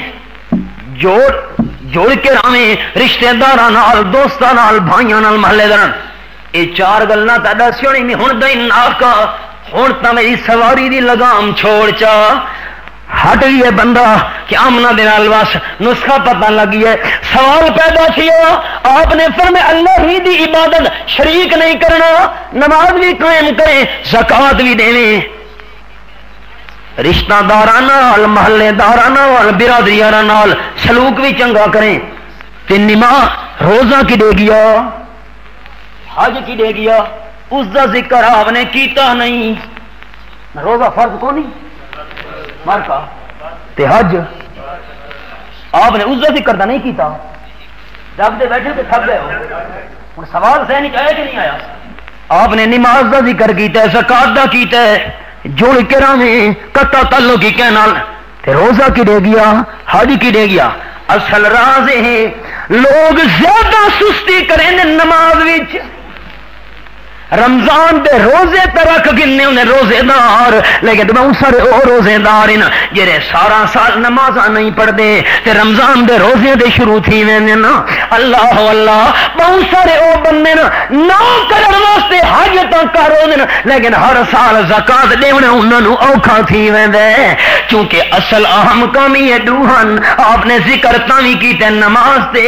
جوڑ کے راویں رشتہ داراں نال دوستاں نال بھائیاں نال محلے دار اے چار گلنا تا دسیوں نہیں ہن دین آقا ہن تا میری سواری دی لگام چھوڑ چا ہٹ گیا بندہ کہ آمنہ دے نال واس نسخہ پتہ لگی ہے سوال پیدا کیا آپ نے فرمایا اللہ ہی دی عبادت شریک نہیں کرنا نماز بھی قائم کریں زکات بھی دیویں رشتہ داراں نال محلے داراں نال برادریاں نال سلوک بھی چنگا کریں تے نماز روزہ کی دے گیا حج کی دے گیا اس دا ذکر آپ نے کیتا نہیں روزہ فرض کو نہیں مارکا تے حج آپ نے اس دا ذکر دا نہیں کیتا جب دے بیٹھے تے تھک گئے ہو سوال ذہن وچ آیا کہ نہیں آیا آپ نے نماز دا ذکر کیتا ہے زکات دا کیتا ہے جوڑ کے راویں قطع تعلق کی کہنا تے روزہ کی دے گیا حج کی دے گیا اصل راز ہے لوگ زیادہ سستی کریں نماز وچ رمضان دے روزے ترک گنے انہیں روزے دار لیکن بہت سارے او روزے دار ہیں جڑے سارا سال نماز نہیں پڑھتے تے رمضان دے روزے دے شروع تھی ویندے نا اللہ اللہ بہت سارے او بندے نہ کرن واسطے حج تک کرو لیکن ہر سال زکات دیونا انہاں نو اوکھا تھی ویندے چونکہ اصل اہم کام یہ دوہن آپ نے ذکر تاوی کیتے نماز تے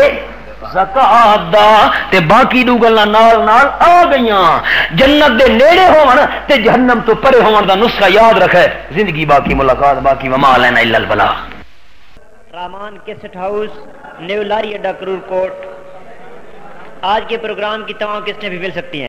زکات دا تے باقی دو گلاں نال نال آ گئیاں جنت دے نیڑے ہون تے جہنم تو پرے ہون دا نسخہ یاد رکھے زندگی باقی ملاقات باقی وما لینا الا البلاغ رامان کیسٹ ہاؤس نیو لاری اڈا کرور کوٹ آج کے پروگرام کی تمام قسطیں بھی مل سکتی ہیں